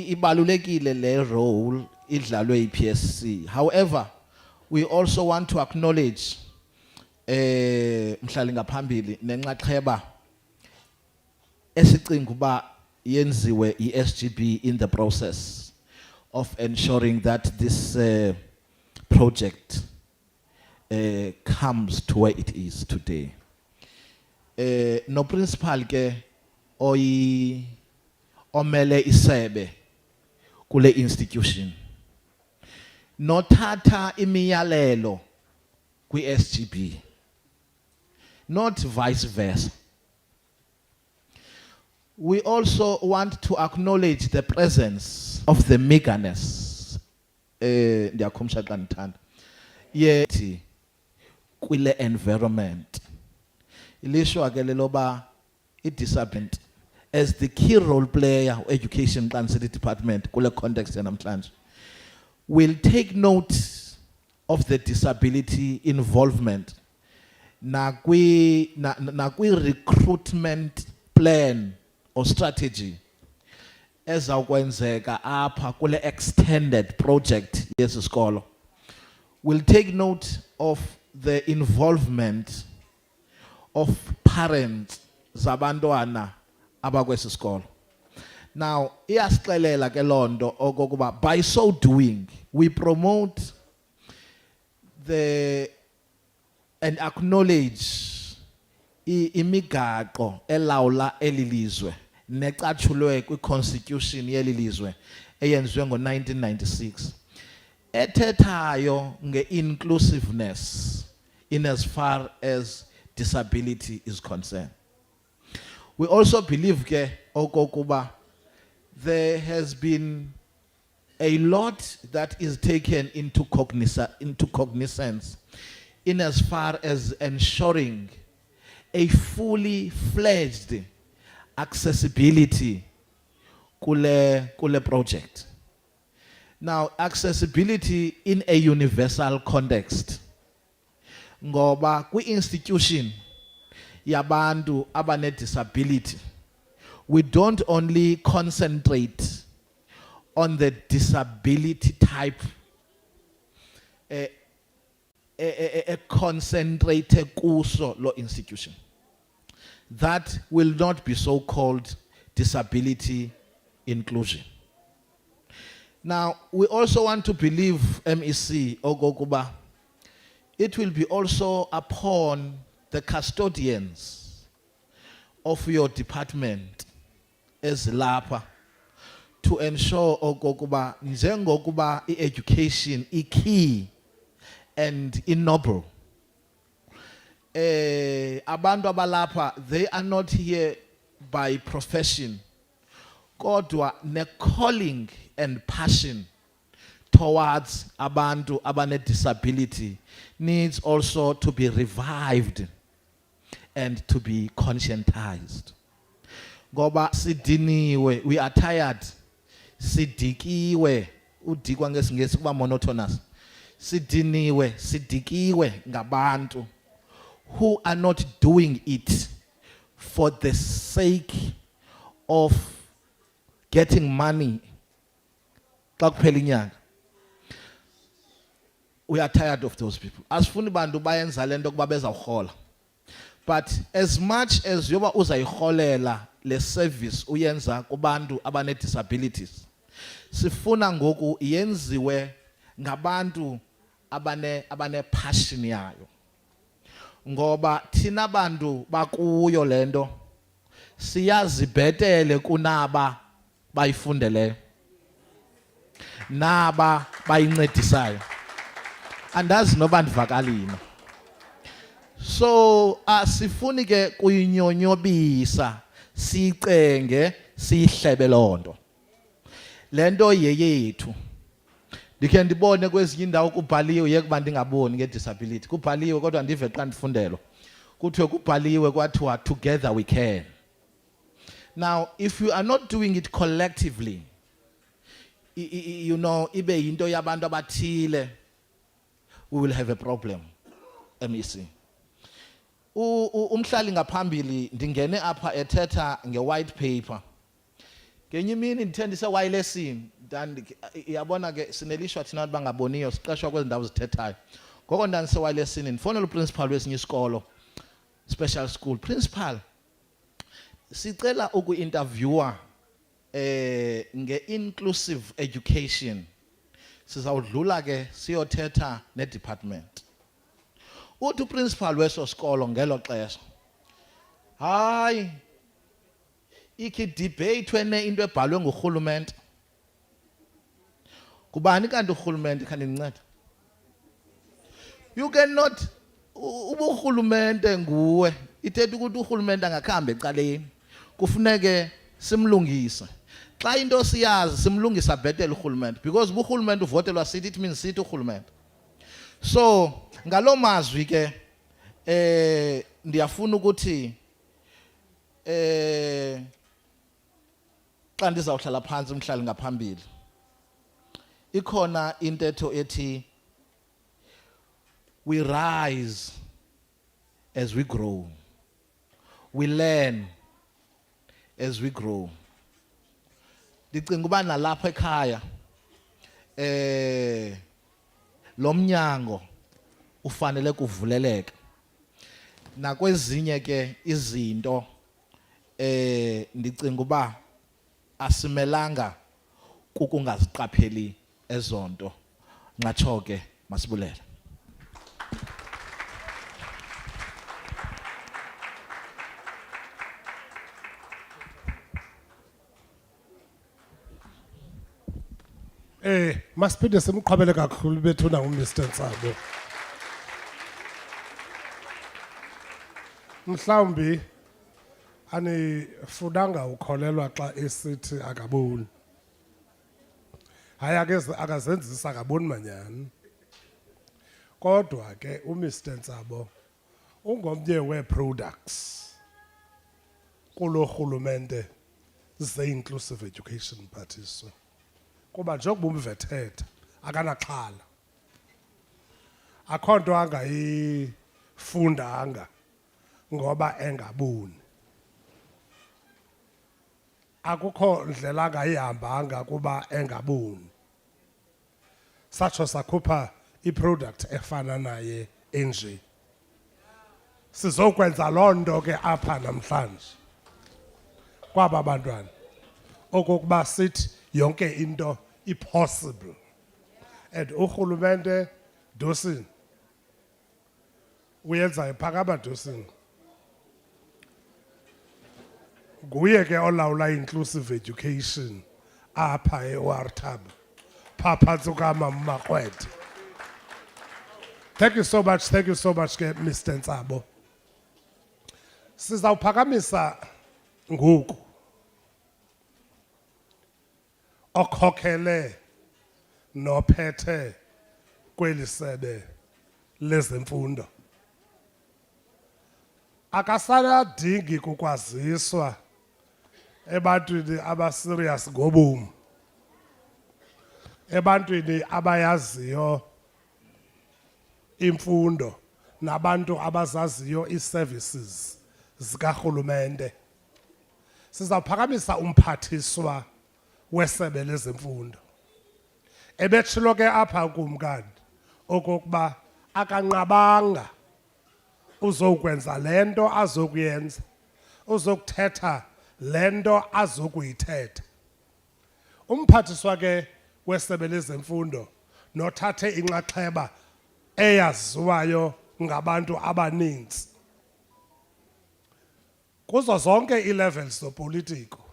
ibalulekile le role idlalwe yi-PSC. However, we also want to acknowledge mhlali ngaphambili nenxaxheba esicinga uba yenziwe yi-SGB in the process of ensuring that this project comes to where it is today. No principal ke omele isebe kule institution nothatha imiyalelo kwi-SGB, not vice versa. We also want to acknowledge the presence of the meagerness ndiyakhumsha xa ndithanda yethi kwile environment ilishwa ke leloba i-disability as the key role player education city department kule context yanamhlanje will take note of the disability involvement na kwi recruitment plan or strategy ezawukwenzeka apha kule extended project yesisikolo will take note of the involvement of parents zabantwana abakwesi sikolo. Now iyasixelela ke lonto okokuba by so doing we promote and acknowledge imigaqo elawula elilizwe necatshulwe kwi-constitution yelilizwe eyenziwe ngo-1996 ethethayo nge-inclusiveness in as far as disability is concerned. We also believe ke okokuba there has been a lot that is taken into cognizance in as far as ensuring a fully fledged accessibility kule project. Now, accessibility in a universal context. Ngoba kwi institution yabantu abane disability, we don't only concentrate on the disability type concentrated kuso lo institution. That will not be so-called disability inclusion. Now, we also want to believe MEC Ogokuba, it will be also upon the custodians of your department as LAPA to ensure Ogokuba njengokuba education is key and noble. Abantu abalapha, they are not here by profession. Kodwa ne calling and passion towards abantu abane disability needs also to be revived and to be conscientized. Ngoba sidiniwe, we are tired. Sidikiwe, udikwa ngesingesi kuba monotonous. sidiniwe, sidikiwe ngabantu who are not doing it for the sake of getting money. Xa kuphela inyanga. We are tired of those people. Asifuni bantu bayenza lento kuba bezawurhola. But as much as yoba uzayirholela le service uyenza kubantu abane disabilities, sifuna ngoku yenziwe ngabantu abane passion yayo. Ngoba thina bantu bakuyo lento siyazi bhetele kunaba bayifundeleyo, naba bayincedisayo. Andazi noba ndivakalini. So asifuni ke kuyinyonyobisa, sicenge, sihlebe lonto. Lento yeyethu. Ndikhe ndibone kwezinye indawo kubhaliwe yekuba ndingaboni ngedisability. Kubhaliwe kodwa ndive xa ndifundelo. Kuthiwe kubhaliwe kwathiwa together we can. Now if you are not doing it collectively, you know, ibe yinto yabantu abathile, we will have a problem. MEC. Umhlali ngaphambili ndingene apha ethetha nge-white paper. Ngenye imini ndithendise ewayilesini, yabona ke sinelishwa thina bangaboniyo, siqeshwa kwezi ndawo zithethayo. Ngoko ndandisewayilesini ndifonela uprincipal wesinye isikolo, special school. Principal, sicela uku-interviewer nge-inclusive education. Sizawudlula ke siyothetha ne-department. Uthi uprincipal weso sikolo ngelo xesha, hayi ikhi debate wene into ebhalwe ngurhulumente. Kubani kanti urhulumente khandinceda? You cannot, uburhulumente nguwe. Ithetha ukuthi urhulumente angakhambe ecaleni, kufuneke simlungise. Xa into siyazi simlungisa bhetele urhulumente, because uburhulumente uvotelwa sithi, it means sithi urhulumente. So ngalo mazwi ke ndiyafuna ukuthi xa ndizawuhlala phansi umhlali ngaphambili, ikhona intetho ethi we rise as we grow, we learn as we grow. Ndicinga uba nalapha ekhaya lo mnyango ufanele kuvuleleke. Nakwezinye ke izinto ndicinga uba asimelanga kukungaziqapheli ezonto. Ngatsho ke masibulele. Masiphinde simqhabele kakhulu bethuna uMr Ntsabo. Mhlawumbi anifudanga ukholelwa xa esithi akaboni. Hayi akazenzisa akaboni manyani. Kodwa ke uMr Ntsabo ungomnye wee-products kulo rhulumente ze-inclusive education mphathiswa. Kuba njengoba umvethetha akanaxhala. Akho nto angayifundanga ngoba engaboni. Akukho ndlela angayihambanga kuba engaboni. Satsho sakhupha i-product efana naye enje. Sizokwenza loo nto ke apha namhlanje kwaba bantwana okokuba sithi yonke into i-possible. And urhulumente dosini uyenza iphakama dosini. Nguye ke olawula inclusive education apha e-OR Tambo phaa phantsi kukamama Makwede. Thank you so much ke Mr Ntsabo. Sizawuphakamisa ngoku okhokele nophethe kweli sebe lezemfundo. Akasanadingi kukwaziswa ebantwini abaserious ngobomi, ebantwini abayaziyo imfundo nabantu abazaziyo i-services zikarhulumente. Sizawuphakamisa umphathiswa wesebe lezemfundo. Ebetshilo ke apha kumkani okokuba akanqabanga uzokwenza lento azokuyenza, uzokuthetha lento azokuyithetha. Umphathiswa ke wesebe lezemfundo nothathe inxaxheba eyaziwayo ngabantu abaninzi kuzo zonke ii-levels zopolitiko,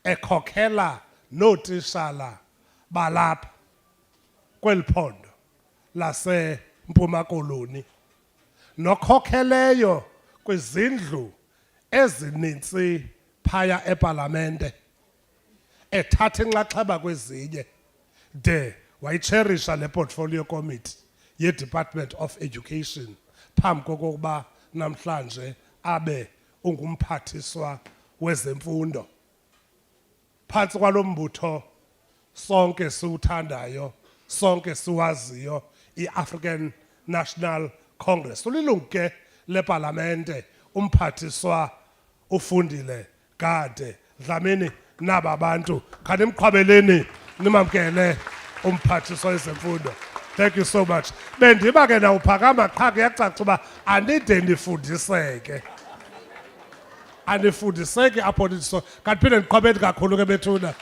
ekhokhela nootishala balapha kweli phondo laseMpuma Koloni, nokhokheleyo kwizindlu ezinintsi phaya epalamente, ethatha inxaxheba kwezinye de wayicherisha le portfolio committee ye-Department of Education phambi kokokuba namhlanje abe ungumphathiswa wezemfundo. Phantsi kwalo mbutho sonke siwuthandayo, sonke siwaziyo, i-African National Congress. Ulilungu ke lepalamente, umphathiswa uFundile Gade Dlamini naba bantu. Khanimqhwabeleni nimamkele umphathiswa wezemfundo. Thank you so much. Bendiba ke nawuphakama qha kuyacaca uba andide ndifundiseke. Andifundiseki apho ndiso. Kandiphinde ndiqhwabeni kakhulu ke bethuna.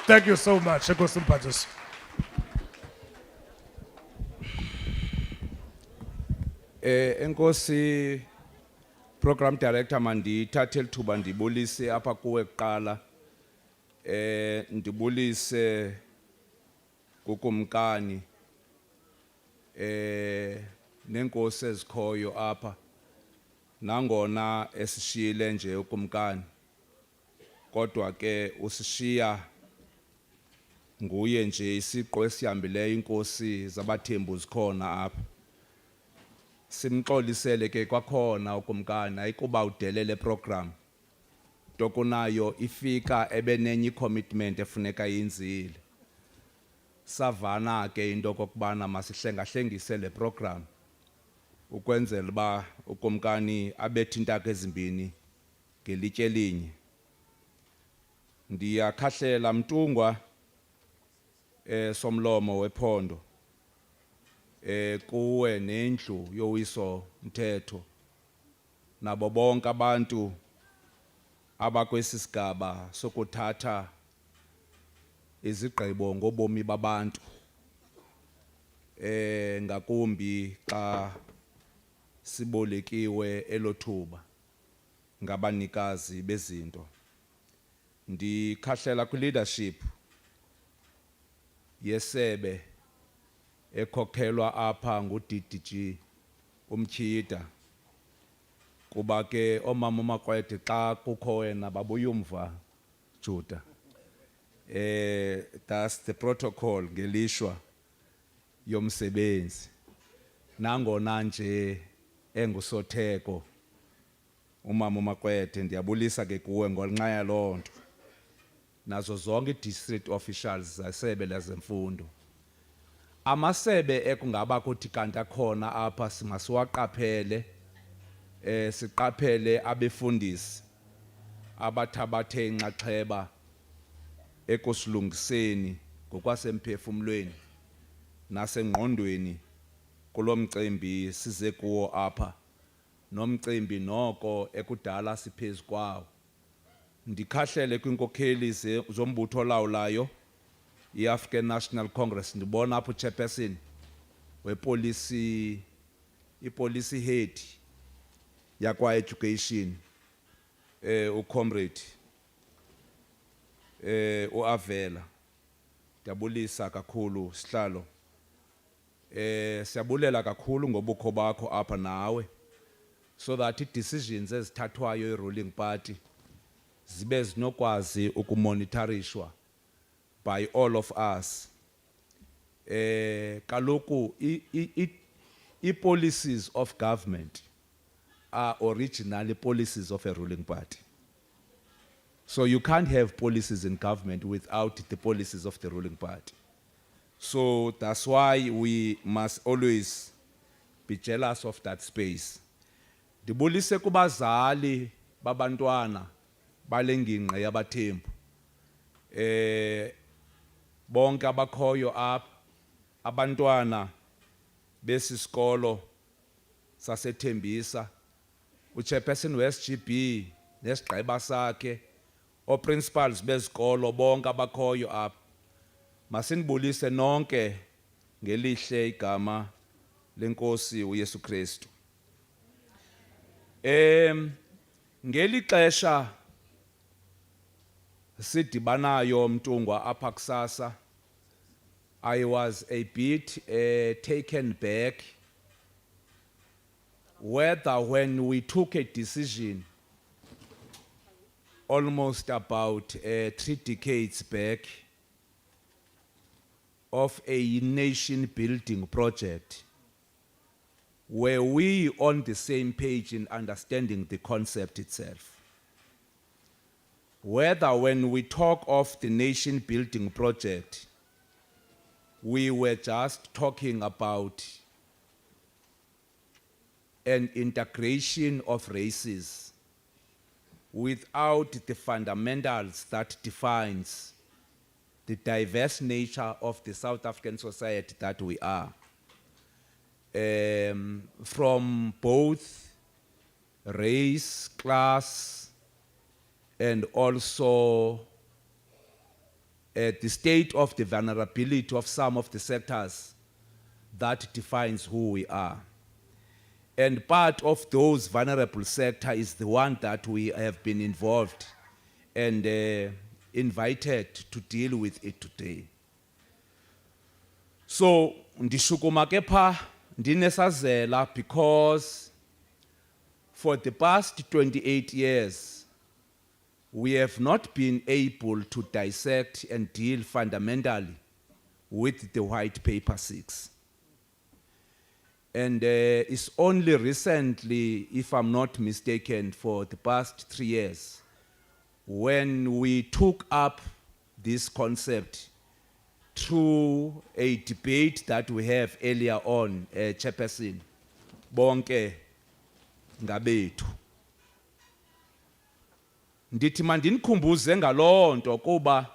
Thank you so much. Enkosi mphathiswa. Enkosi Program Director mandithathe lithuba ndibulise apha kuwe kuqala. Ndibulise kukumkani nenkosi ezikhoyo apha nangona esishiyile nje ukumkani kodwa ke usishiya nguye nje isiqo esihambileyo inkosi zabathembu zikhona apha. Simxolisele ke kwakhona ukumkani ayikuba udelele program tokunayo ifika ebenenye commitment efuneka yenzile. Savana ke into kokubana masihlengahlengise le program ukwenzela ba ukumkani abethi intaka ezimbini ngelitye elinye. Ndiyakhahlela Mtungwa somlomo wephondo kuwe nendlu yowiso mthetho nabo bonke abantu abakwesi sigaba sokuthatha izigqibo ngobomi babantu ngakumbi xa sibolekiwe elothuba ngabanikazi bezinto. Ndikhahlela kwi-leadership yesebe ekhokhelwa apha ngu-DDG umtyhida kuba ke omama uMakwete xa kukho wena babuyumva Juda. That's the protocol ngelishwa yomsebenzi. Nangona nje engusotheko umama uMakwete ndiyabulisa ke kuwe ngolnqa yaloo nto. Nazo zonke district officials zasebe lezemfundo. Amasebe ekungaba kuthi kanti akhona apha simasiwaqaphele siqaphele abefundisi abathabathe inxaxheba ekosilungiseni ngokwasemphefumlweni nasengqondweni kulomcimbi size kuwo apha nomcimbi noko ekudala siphezulu kwawo. Ndikhahlele kwinkokheli zombutho lawulayo i-African National Congress. Ndibona apho chairperson wepolicy ipolicy head yakwa education ucomrade uAvela. Ndiyabulisa kakhulu sihlalo. Siyabulela kakhulu ngobukho bakho apha nawe so that i-decisions ezithathwayo i-ruling party zibe zinokwazi ukumonitharishwa by all of us. Kaloku i-policies of government are originally policies of a ruling party. So you can't have policies in government without the policies of the ruling party. So that's why we must always be jealous of that space. Ndibulise kubazali babantwana balengingqi yabaThembu. Bonke abakhoyo apha abantwana besisikolo saseTembisa, uchairperson we-SGB nesigqeba sakhe, o-principals bezikolo bonke abakhoyo apha. Masinibulise nonke ngelihle igama lenkosi uYesu Kristu. Ngeli xesha sidibanayo mntungwa apha kusasa, I was a bit taken back whether when we took a decision almost about 3 decades back of a nation building project, were we on the same page in understanding the concept itself? Whether when we talk of the nation building project, we were just talking about an integration of races without the fundamentals that defines the diverse nature of the South African society that we are. From both race, class, and also the state of the vulnerability of some of the sectors that defines who we are. And part of those vulnerable sector is the one that we have been involved and invited to deal with it today. So, ndishukuma ke pha ndinesazela because for the past 28 years, we have not been able to dissect and deal fundamentally with the White Paper 6. And it's only recently, if I'm not mistaken, for the past 3 years, when we took up this concept through a debate that we have earlier on, Chairperson, bonke ngabethu. Ndithi mandinikhumbuze ngalonto kuba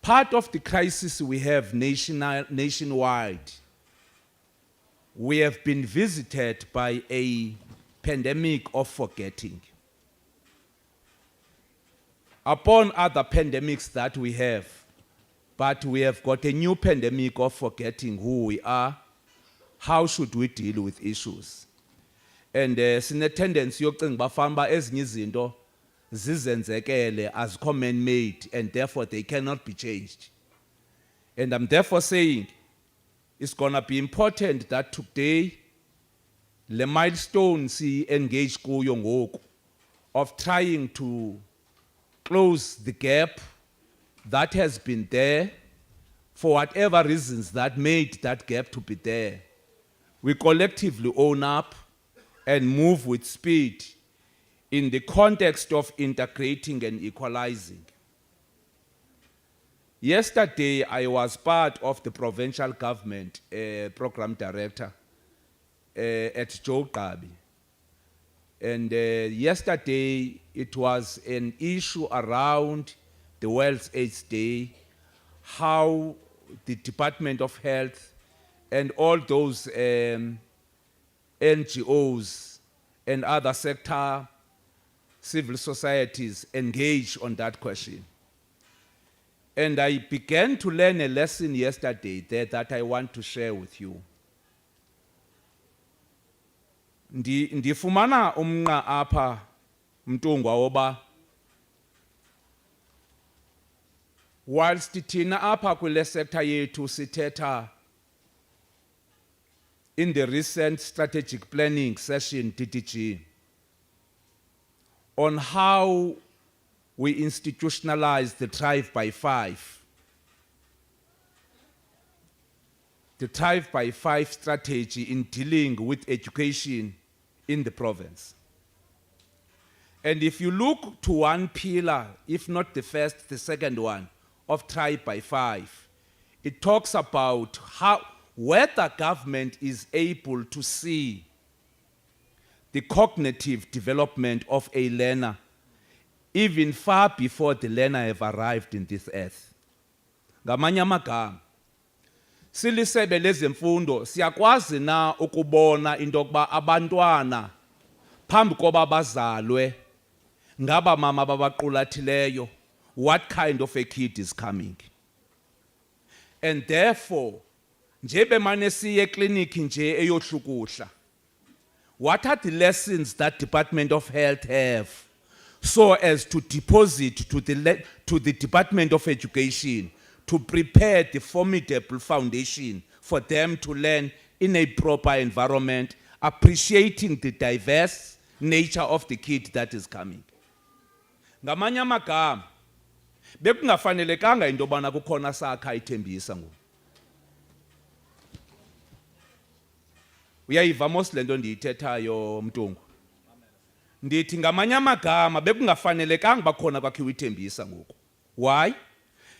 part of the crisis we have nationwide, we have been visited by a pandemic of forgetting. Upon other pandemics that we have, but we have got a new pandemic of forgetting who we are, how should we deal with issues. And sine tendency yokucinga bafamba ezinye izinto zizenzekele as man-made and therefore they cannot be changed. And I'm therefore saying it's gonna be important that today the milestone si engage kuyo ngoku of trying to close the gap that has been there for whatever reasons that made that gap to be there. We collectively own up and move with speed in the context of integrating and equalizing. Yesterday, I was part of the provincial government program director at Joe Gabi. And yesterday, it was an issue around the World AIDS Day, how the Department of Health and all those NGOs and other sector civil societies engage on that question. And I began to learn a lesson yesterday there that I want to share with you. Ndifumana umnqa apha mntungwa woba whilst thina apha kule sector yethu sithetha in the recent strategic planning session DDG on how we institutionalize the Thrive by 5. The Thrive by 5 strategy in dealing with education in the province. And if you look to one pillar, if not the first, the second one, of Thrive by 5, it talks about how whether government is able to see the cognitive development of a learner even far before the learner have arrived in this earth. Ngamanye amagama, silisebe lezemfundo siyakwazi na ukubona into yokuba abantwana phambi koba bazalwe ngaba mama babaqulathileyo, what kind of a kid is coming. And therefore, nje bemane siye ekliniki nje eyohlukuhla, what are the lessons that Department of Health have so as to deposit to the Department of Education to prepare the formidable foundation for them to learn in a proper environment, appreciating the diverse nature of the kid that is coming. Ngamanye amagama, bekungafanelekanga into yobana kukhona sakha iTembisa ngoku. Uyayiva mos le nto ndiyithethayo Mtungu? Ndithi ngamanye amagama bekungafanelekanga bakhona kwakhiwa iTembisa ngoku. Why?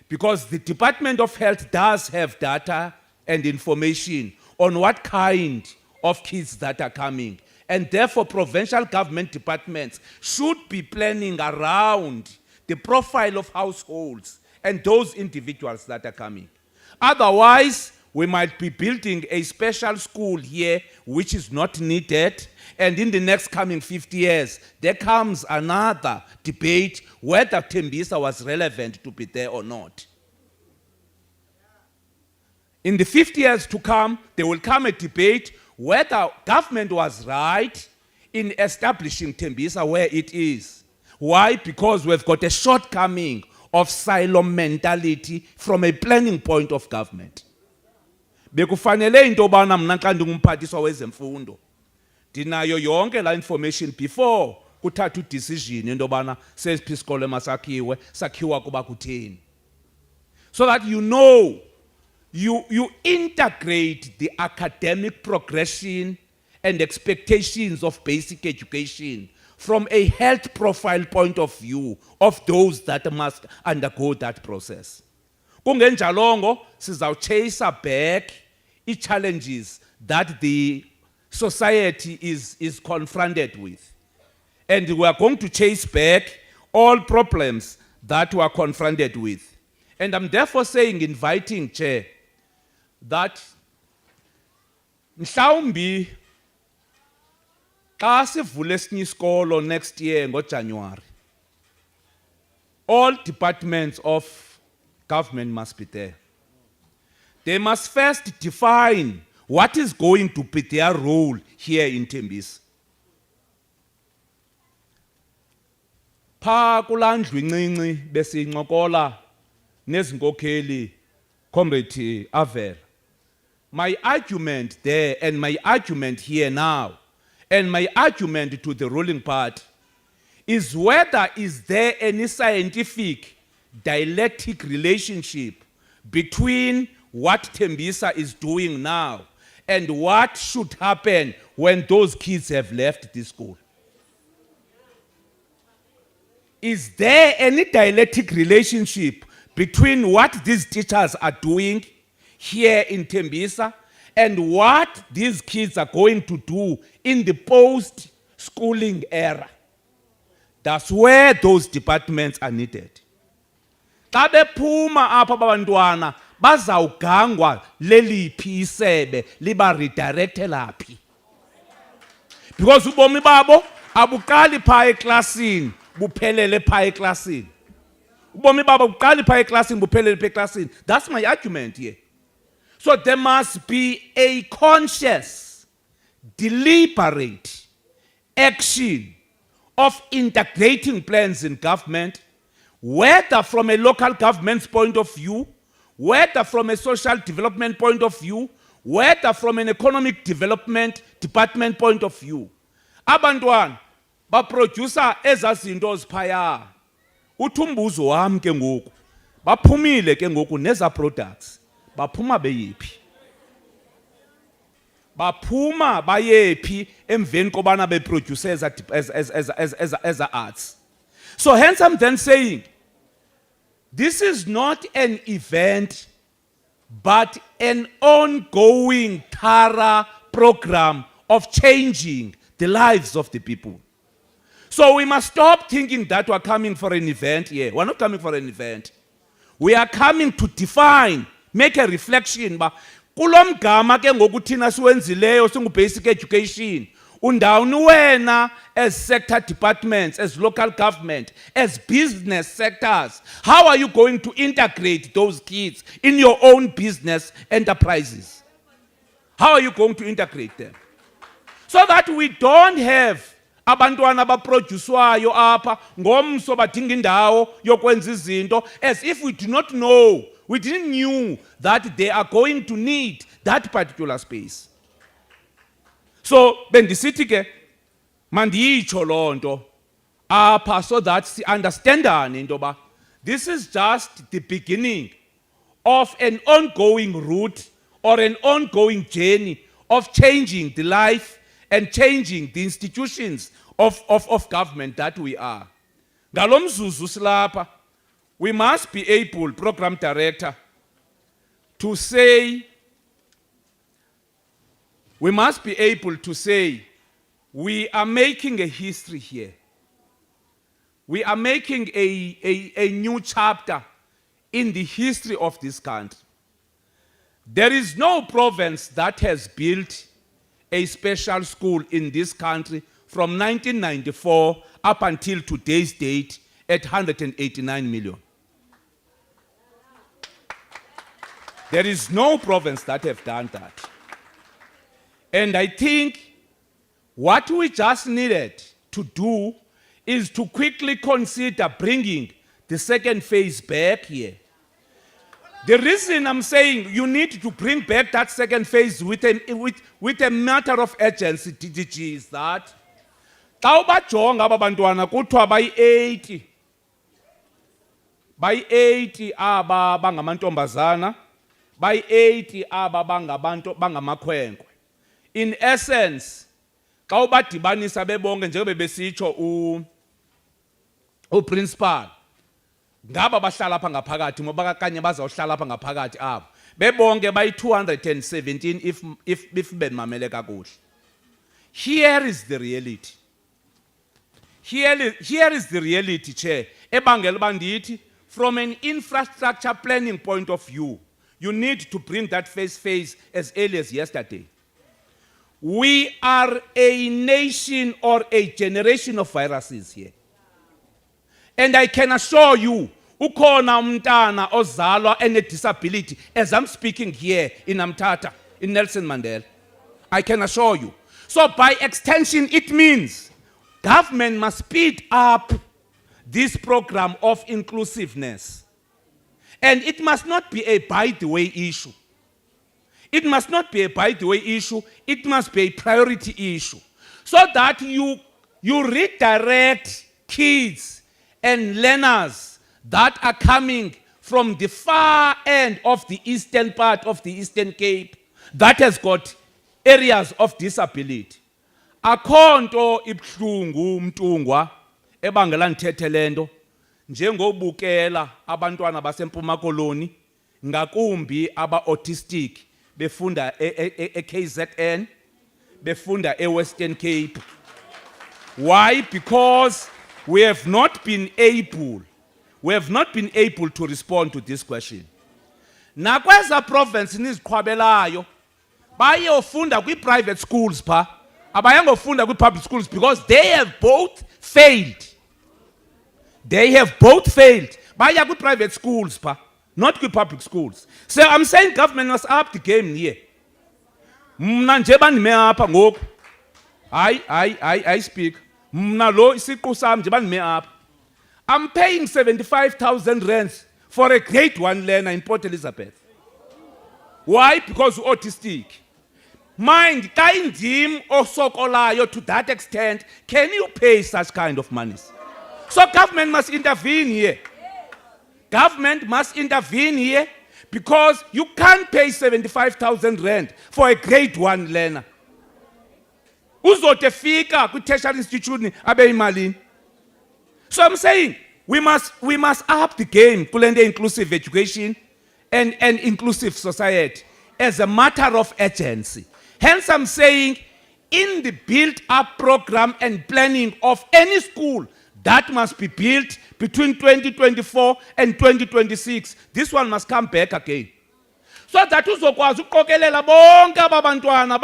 Because the Department of Health does have data and information on what kind of kids that are coming. And therefore, provincial government departments should be planning around the profile of households and those individuals that are coming. Otherwise, we might be building a special school here which is not needed, and in the next coming 50 years, there comes another debate whether Tembisa was relevant to be there or not. In the 50 years to come, there will come a debate whether government was right in establishing Tembisa where it is. Why? Because we've got a shortcoming of silo mentality from a planning point of government. Bekufanele into bana mna xa ndingumphathiswa wezemfundo ndinayo yonke la information before kuthatha decision into bana sesiphi isikole masakhiwe sakhiwa kuba kutheni, so that you know you integrate the academic progression and expectations of basic education from a health profile point of view of those that must undergo that process. Kungenjalongo sizawuchase back challenges that the society is confronted with. And we are going to chase back all problems that we are confronted with. And I'm therefore saying, inviting Chair, that mhlawumbi xa sivule esinye isikolo next year ngoJanuary, all departments of government must be there. They must first define what is going to be their role here in Tembisa. Pha kulandlu incinci besincokola nezinkokheli Comrade Avera. My argument there and my argument here now and my argument to the ruling party is whether is there any scientific dialectic relationship between what Tembisa is doing now and what should happen when those kids have left the school. Is there any dialectic relationship between what these teachers are doing here in Tembisa and what these kids are going to do in the post-schooling era? That's where those departments are needed. Xa bephuma apha abantwana bazawugangwa leliphi isebe liba redirecte laphi. Because ubomi babo abuqali pha eklasini buphelele pha eklasini. Ubomi babo buqali pha eklasini buphelele pha eklasini. That's my argument here. So there must be a conscious, deliberate action of integrating plans in government, whether from a local government's point of view, whether from a social development point of view, whether from an economic development department point of view. Abantwana baproducer ezazinto ziphaya. Uthumbuzo wami ke ngoku baphumile ke ngoku neza products. Baphuma beyiphi? Baphuma bayephi emveni kobana beproduce as arts. So hence I'm then saying, this is not an event but an ongoing thorough program of changing the lives of the people. So we must stop thinking that we're coming for an event here. We're not coming for an event. We are coming to define, make a reflection. Ba kulom gama ke ngokuthina siwenzileyo singu basic education. Undawuni wena as sector departments, as local government, as business sectors. How are you going to integrate those kids in your own business enterprises? How are you going to integrate them? So that we don't have abantwana abaproducewayo apha ngomso badinga indawo yokwenza izinto, as if we do not know, we didn't knew that they are going to need that particular space. So bendisithi ke mandiyitsho lonto apha so that si understandane into ba this is just the beginning of an ongoing route or an ongoing journey of changing the life and changing the institutions of government that we are. Ngalomzuzu silapha, we must be able, program director, to say, we must be able to say, we are making a history here. We are making a new chapter in the history of this country. There is no province that has built a special school in this country from 1994 up until today's date at 189 million. There is no province that have done that. And I think what we just needed to do is to quickly consider bringing the second phase back here. The reason I'm saying you need to bring back that second phase with a matter of urgency, DDG, is that xa ubajonga aba bantwana kuthiwa bayi-80 bayi-80 aba bangamantombazana, bayi-80 aba bangamakhwenkwe. In essence, xa ubadibanisa bebonke njengoba besitsho uprincipal, ngaba bahlala apha ngaphakathi ngoba kanye bazawuhlala apha ngaphakathi abo bebonke bayi-217 if benimamele kakuhle. Here is the reality. Here is the reality, Chair. Ebangela uba ndithi, from an infrastructure planning point of view, you need to bring that phase as early as yesterday. We are a nation or a generation of viruses here. And I can assure you, ukhona umntana ozalwa ene disability as I'm speaking here in MTHATHA, in Nelson Mandela. I can assure you. So by extension, it means government must speed up this program of inclusiveness. And it must not be a by-the-way issue. It must not be a by-the-way issue. It must be a priority issue. So that you redirect kids and learners that are coming from the far end of the eastern part of the Eastern Cape that has got areas of disability. Akho nto ibhlungu umntungwa ebangela ndithethe lento njengobukela abantwana baseMpuma Koloni ngakumbi aba-autistic befunda e-KZN, befunda e-Western Cape. Why? Because we have not been able to respond to this question. Nakweza province niziqhwabelayo bayofunda kwi-private schools pha, abayangofunda kwi-public schools because they have both failed. They have both failed. Baya kwi-private schools pha, not kwi-public schools. So I'm saying government must up the game here. Mna nje bandime apha ngoku. I speak. Mna lo isiqu sam nje bandime apha. I'm paying 75,000 rands for a grade 1 learner in Port Elizabeth. Why? Because autistic. Mind, kind him or sokolayo to that extent, can you pay such kind of monies? So government must intervene here. Government must intervene here because you can't pay 75,000 rand for a grade 1 learner. Uzotefika ku tertiary institution abe imalini. So I'm saying we must up the game to lend inclusive education and an inclusive society as a matter of urgency. Hence, I'm saying, in the built-up program and planning of any school that must be built between 2024 and 2026, this one must come back again. So that uzokwazi ukuqokelela bonke abantwana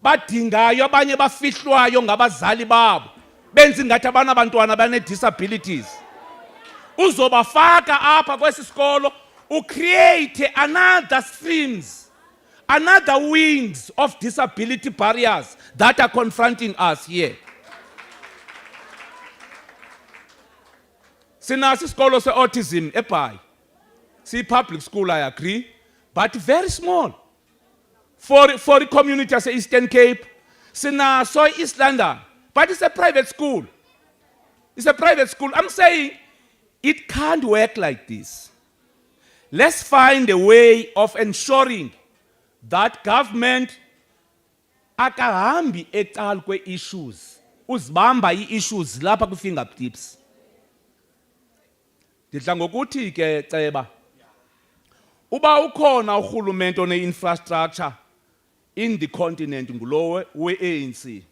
badingayo abanye bafihlwayo ngabazali babo benza ingathi abantwana bane-disabilities. Uzobafaka apha kwesi sikolo, create another streams, another wings of disability barriers that are confronting us here. Sinasi isikolo se-autism eBhayi. See, public school, I agree, but very small. For the community as Eastern Cape, Sinaso East London, but it's a private school. It's a private school. I'm saying it can't work like this. Let's find a way of ensuring that government akahambi eqala kwe issues, uzibamba i-issues lapha ku fingertips. Ndidla ngokuthi ke Ceba, uba ukhona urhulumente one-infrastructure in the continent ngulowe we-ANC.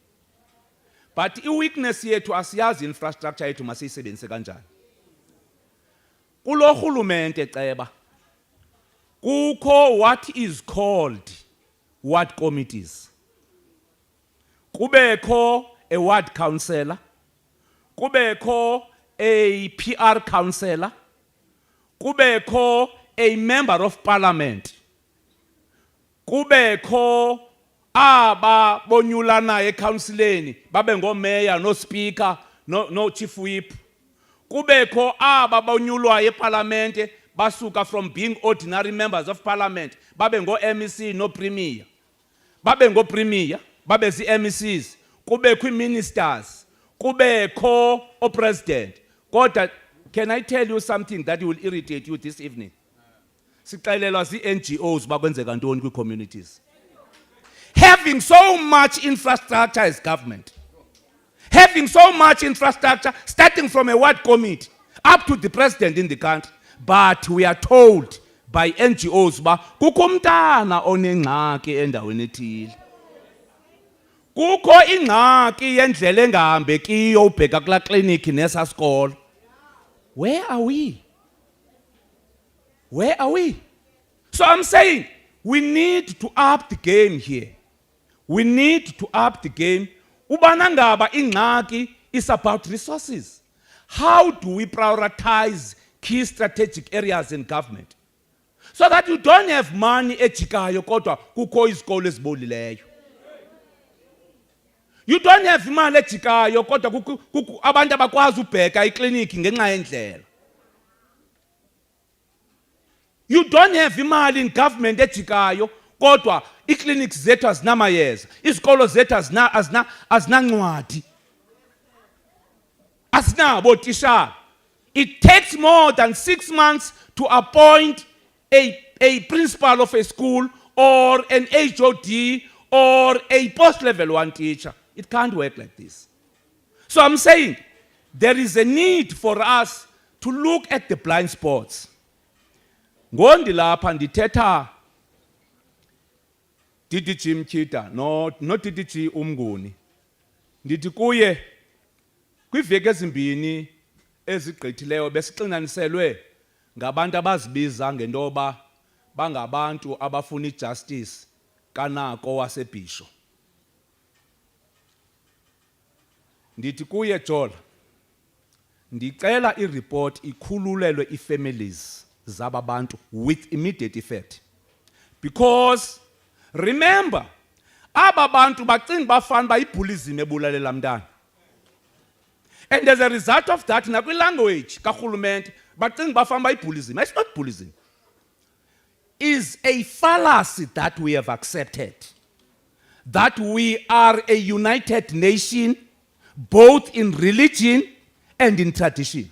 But i-weakness yethu asiyazi infrastructure yethu masiyisebenzise kanjani. Kulo rhulumente Ceba, kukho what is called ward committees. Kubekho a ward councillor, kubekho a PR councillor, kubekho a member of parliament, kubekho aba bonyulana ecounseleni babe ngomeya no speaker no chief whip, kubekho aba bonyulwa eparlamente basuka from being ordinary members of parliament babe ngo-MEC no premier, babe ngo-premier babe zi-MECs, kubekho ministers, kubekho o-president. Kodwa, can I tell you something that will irritate you this evening? Sixelelwa zi-NGOs bakwenzeka ntoni kwi-communities. Having so much infrastructure as government, having so much infrastructure starting from a ward committee up to the president in the country, but we are told by NGOs ba kukho umntana onengxaki endaweni ethile, kukho ingxaki yendlela engahambekiyo ubheka kula clinic nesa sikolo. Where are we? Where are we? So I'm saying we need to up the game here. We need to up the game. Ubanangaba ingxaki is about resources. How do we prioritize key strategic areas in government so that you don't have money ejikayo kodwa kukho izikolo ezibolileyo? You don't have imali ejikayo kodwa kukho abantu abakwazi ubheka ikliniki ngenxa yendlela. You don't have imali in government ejikayo kodwa iclinics zethu azinamayeza, izikolo zethu azinancwadi, azinabo tisha. It takes more than 6 months to appoint a principal of a school or an HOD or a post-level 1 teacher. It can't work like this. So I'm saying there is a need for us to look at the blind spots. Ngondi lapha ndithetha DDG Mkhita no DDG Umnguni. Ndithi kuye kwiveki ezimbini ezigqithileyo besixinaniselwe ngabantu abazibiza ngentoba bangabantu abafuna ijustice kanako wasebhisho. Ndithi kuye Jola, ndicela ireport ikhululelwe ifamilies zaba bantu with immediate effect. Because remember, aba bantu bacinga bafana bayibulizim ebulalela mntana. And as a result of that, nakwi language karhulumente bacinga bafana bayibulizim. It's not bullying. Is a fallacy that we have accepted. That we are a united nation, both in religion and in tradition,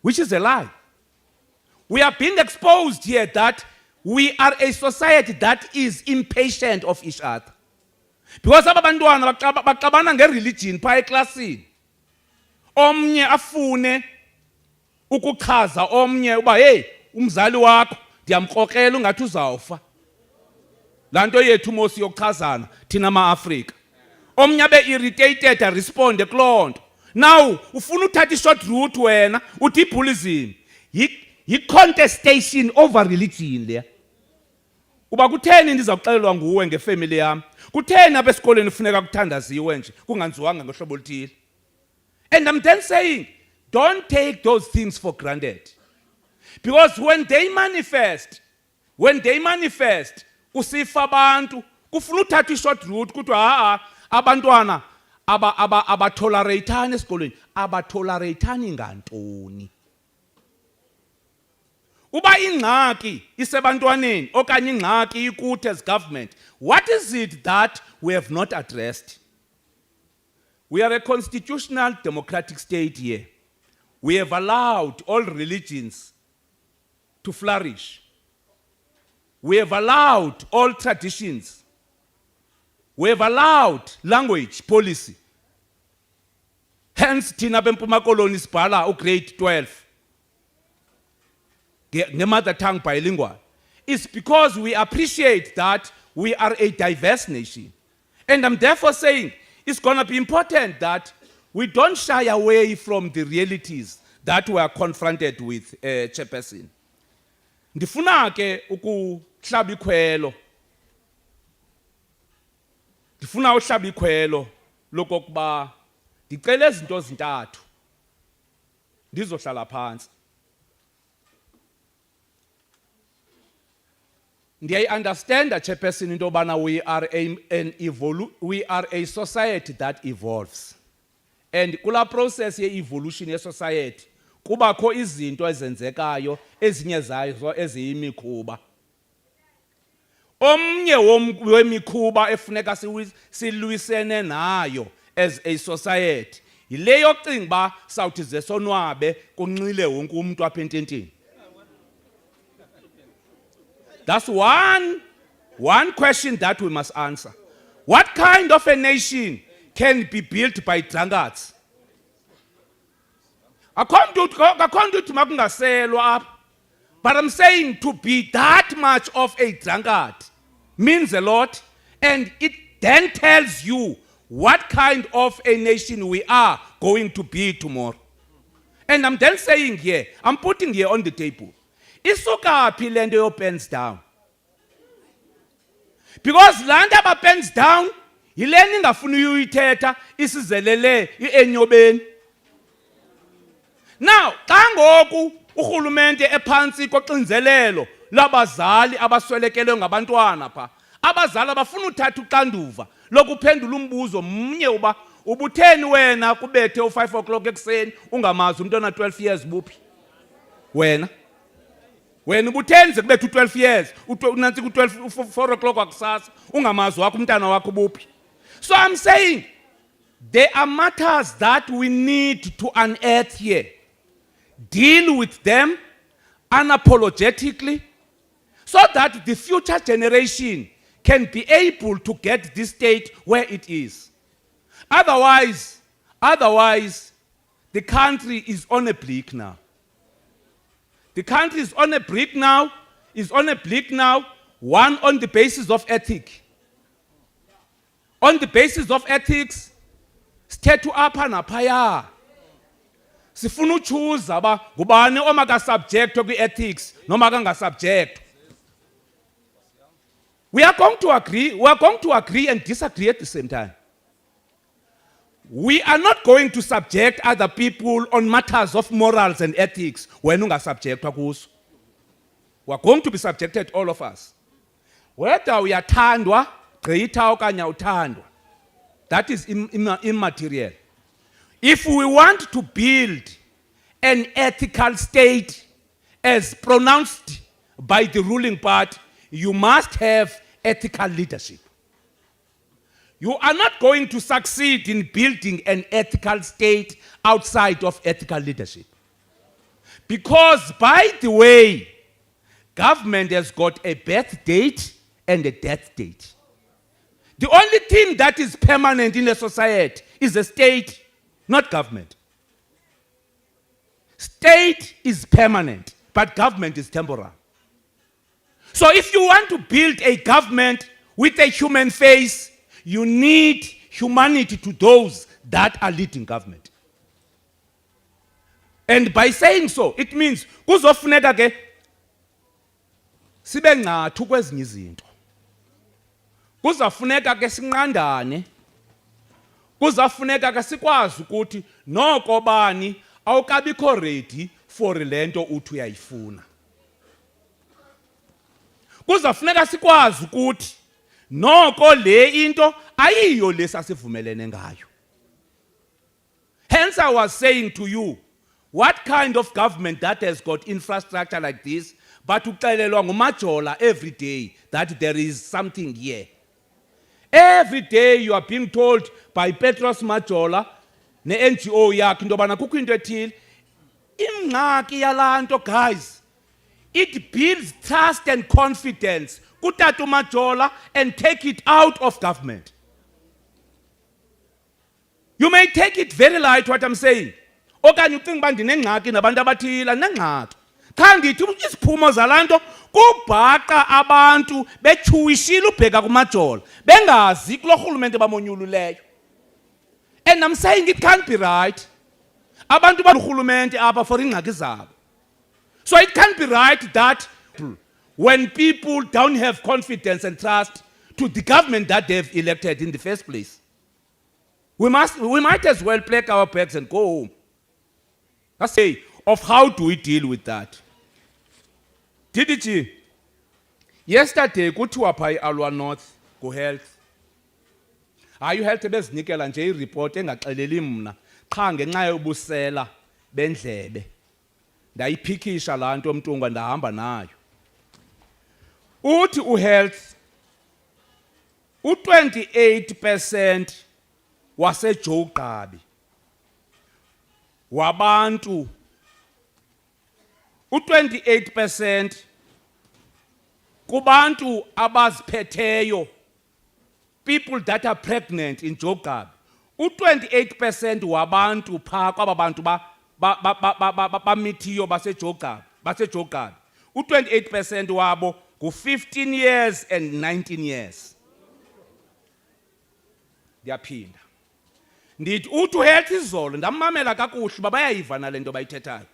which is a lie. We are being exposed here that we are a society that is impatient of each other. Because abantwana baxabana nge-religion phaa eklasini. Omnye afune ukuchaza omnye uba hey, umzali wakho ndiyamkrokela ungathi uzawufa. Laa nto yethu mosi yokuchazana thina ma-Afrika. Omnye abe irritated aresponde kuloo nto. Now ufuna uthatha i-short route wena uthi i-bullism yi-contestation over religion leya. Uba kutheni ndizawuxelelwa nguwe ngefamily yam? Kutheni apha esikoleni kufuneka kuthandaziwe nje kunganziwanga ngohlobo oluthile? And I'm then saying, don't take those things for granted. Because when they manifest, usifa abantu, kufuna uthatha i-short route kuthiwa abantwana abatolerathani esikolweni. Abatolerathani ngantoni? Uba ingxaki isebantwaneni okanye ingxaki ikuthi as government, what is it that we have not addressed? We are a constitutional democratic state here. We have allowed all religions to flourish. We have allowed all traditions. We have allowed language policy. Hence, thina bempuma koloni sibhala grade 12. The mother tongue bilingual. It's because we appreciate that we are a diverse nation. And I'm therefore saying it's going to be important that we don't shy away from the realities that we are confronted with, Chairperson. Ndifuna ke ukuhlaba ikhwelo. Ndifuna uhlaba ikhwelo lokokuba ndicela izinto ezintathu. Ndizohlala phansi. I understand that, Chairperson, into yobana we are a society that evolves. And kula process ye-evolution ye-society, kubakho izinto ezenzekayo ezinye zazo eziyimikhuba. Omnye wemikhuba efuneka silwisene nayo as a society, yile yokucinga uba sawuthi ze sonwabe kunxile wonke umuntu apha ententeni. That's one question that we must answer. What kind of a nation can be built by drunkards? But I'm saying to be that much of a drunkard means a lot, and it then tells you what kind of a nation we are going to be tomorrow. And I'm then saying here, I'm putting here on the table, isukaphi le nto yo pens down? Because land aba pens down, yile ningafuni uyithetha isizelele enyobeni. Now, xa ngoku urhulumente ephansi koxinzelelo labazali abaswelekelwe ngabantwana pha, abazali abafuna uthatha uxanduva lokuphendula umbuzo mnye uba ubutheni wena kubethe u5 o'clock ekuseni ungamazi umntwana 12 years buphi? Wena ubutheni ze kubethe u12 years unantsika u12 4 o'clock wakusasa ungamazi wakho umntana wakho buphi? So I'm saying there are matters that we need to unearth here. Deal with them unapologetically so that the future generation can be able to get this state where it is. Otherwise, the country is on a brink now. The country is on a brink now, one on the basis of ethics. On the basis of ethics, sithethu apha naphaya. Sifuna uchoose aba ngubani omaka subject kwi-ethics noma kanga subject. We are going to agree and disagree at the same time. We are not going to subject other people on matters of morals and ethics when unga subject kuzo. We are going to be subjected, all of us. Whether uyathandwa gqitha okanye awuthandwa, that is immaterial. If we want to build an ethical state as pronounced by the ruling party, you must have ethical leadership. You are not going to succeed in building an ethical state outside of ethical leadership. Because, by the way, government has got a birth date and a death date. The only thing that is permanent in a society is the state, not government. State is permanent. but government is temporal. So if you want to build a government with a human face, you need humanity to those that are leading government. And by saying so, it means kuzofuneka ke sibe nqathu kwezinye izinto. Kuzafuneka ke sinqandane. Kuzafuneka ke sikwazi ukuthi noko bani awukabikho ready for lento uthi uyayifuna. Kuzafuneka sikwazi ukuthi noko le into ayiyo lesasivumelene ngayo. Hence I was saying to you, what kind of government that has got infrastructure like this, but uxelelwa ngumajola every day that there is something here. Every day you are being told by Petros Majola, ne-NGO yakhe into yobana kukho into ethile. Ingxaki yalanto guys, it builds trust and confidence kutata uMajola and take it out of government. You may take it very light what I'm saying. Okanye ucinga uba ndinengxaki nabantu abathile, nengxaki. Xa ndithi isiphumo zalanto kubhaqa abantu betyhuwishile ubheka kuMajola bengazi kulo rhulumente bamonyululeyo. And I'm saying it can't be right. Abantu barhulumente apha for ingxaki zabo. So it can't be right that when people don't have confidence and trust to the government that they've elected in the first place, we might as well pack our bags and go home. Let's say of how do we deal with that. DDG, yesterday kuthiwa pha eAlwa North go health. Ayu health bezinikela nje ireport engaxeleli mna qha ngenxa yobusela bendlebe. Ndayiphikisha la nto Mtungwa ndahamba nayo. Uthi uhealth u28% waseJogqabi wabantu u28% kubantu abaziphetheyo, people that are pregnant in Jogqabi, u28% wabantu pha kwaba bantu bamithiyo baseJogqabi, u28% wabo ngu15 years and 19 years. Ndiyaphinda ndithi uthi uhealth izolo ndamamela kakuhle uba bayayiva nale nto bayithethayo.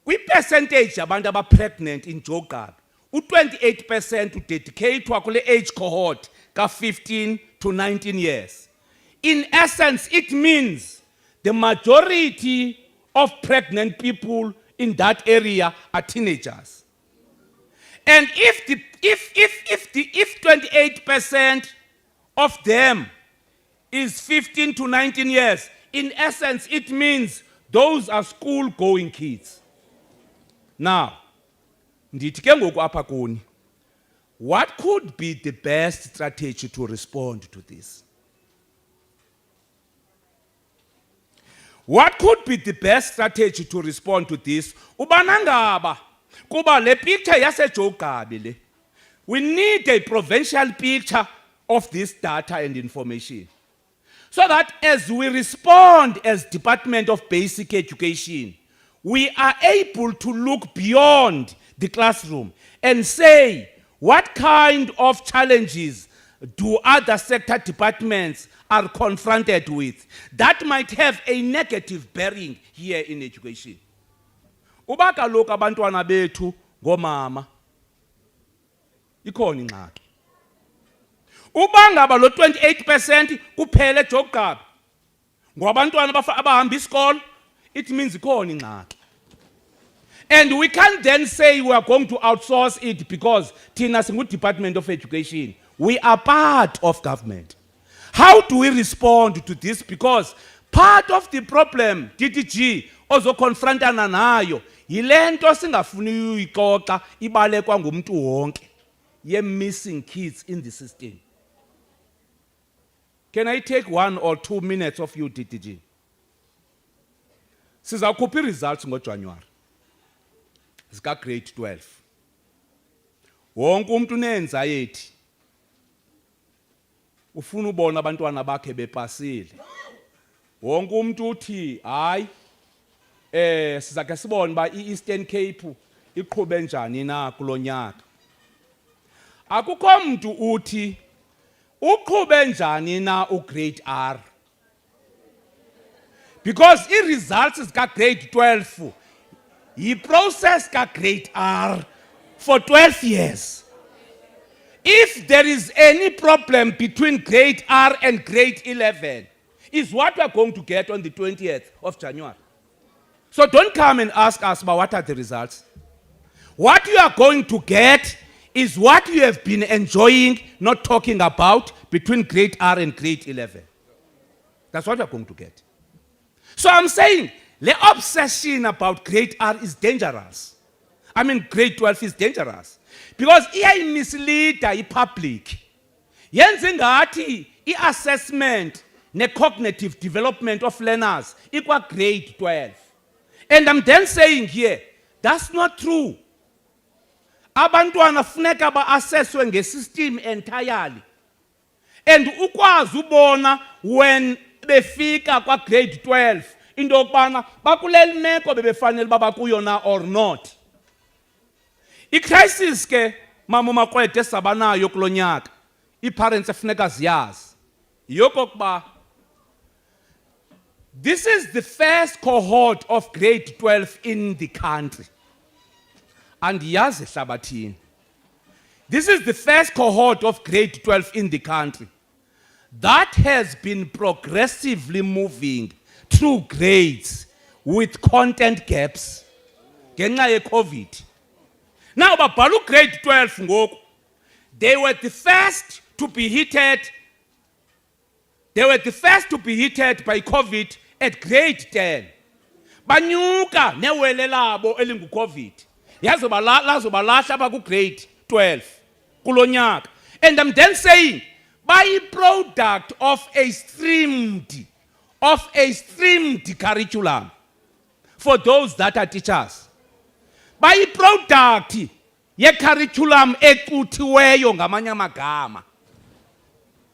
Kwi-percentage abantu aba-pregnant in Jogqabi, u28% udedicatwa kule age cohort ka-15 to 19 years. In essence, it means the majority of pregnant people in that area are teenagers. And if 28% of them is 15 to 19 years, in essence, it means those are school-going kids. Now, ndithi ke ngoku apha kuni, what could be the best strategy to respond to this? What could be the best strategy to respond to this? Ubanangaba, kuba le picture yaseJogqabi le. We need a provincial picture of this data and information. So that as we respond as Department of Basic Education, we are able to look beyond the classroom and say, what kind of challenges do other sector departments are confronted with that might have a negative bearing here in education? Uba kaloku abantwana bethu ngomama, ikhona ingxaki. Uba ngaba lo 28% kuphele eJogqabi ngabantwana abahamba isikolo, it means ikhona ingxaki. And we can't then say we are going to outsource it because thina singu Department of Education. We are part of government. How do we respond to this? Because part of the problem DDG ozo confrontana nayo yile nto singafuni uyixoxa ibalekwa ngumuntu wonke ye missing kids in the system. Can I take 1 or 2 minutes of you, DDG? Sizakhupha results ngoJanuary. Zika grade 12. Wonke umuntu unenzayethi. Ufuna ubona abantwana bakhe bepasile. Wonke umuntu uthi, hayi, sizake sibone ba iEastern Cape iqhube njani na kulonyaka. Akukho mntu uthi uqhube njani na ugrade R. Because i-results zika grade 12 yi-process ka grade R for 12 years. If there is any problem between grade R and grade 11, is what we are going to get on the 20th of January. So don't come and ask us about what are the results. What you are going to get is what you have been enjoying, not talking about, between grade R and grade 11. That's what we are going to get. So I'm saying, the obsession about grade R is dangerous. I mean, grade 12 is dangerous. Because iya mislead the public. Yenze ngathi i-assessment ne-cognitive development of learners equal grade 12. And I'm then saying here, that's not true. Abantwana funeka ba-assesswe nge-system entirely. And ukwazi ubona when befika kwa grade 12, into yokubana bakuleli meko bebefanele baba kuyo na or not. I-crisis ke mama makwede sabanayo kulonyaka i-parents efuneka ziyazi yokokuba this is the first cohort of grade 12 in the country. And yazi ehlabathini. This is the first cohort of grade 12 in the country that has been progressively moving through grades with content gaps ngenxa ye-COVID. Now, babhalu grade 12 ngoku, they were the first to be hit by COVID at grade 10. Banyuka newele labo elingu-COVID. Lazobalahla ba ku grade 12 kulonyaka. And I'm then saying, by product of a streamed curriculum for those that are teachers. By product ye curriculum ekuthiweyo ngamanye amagama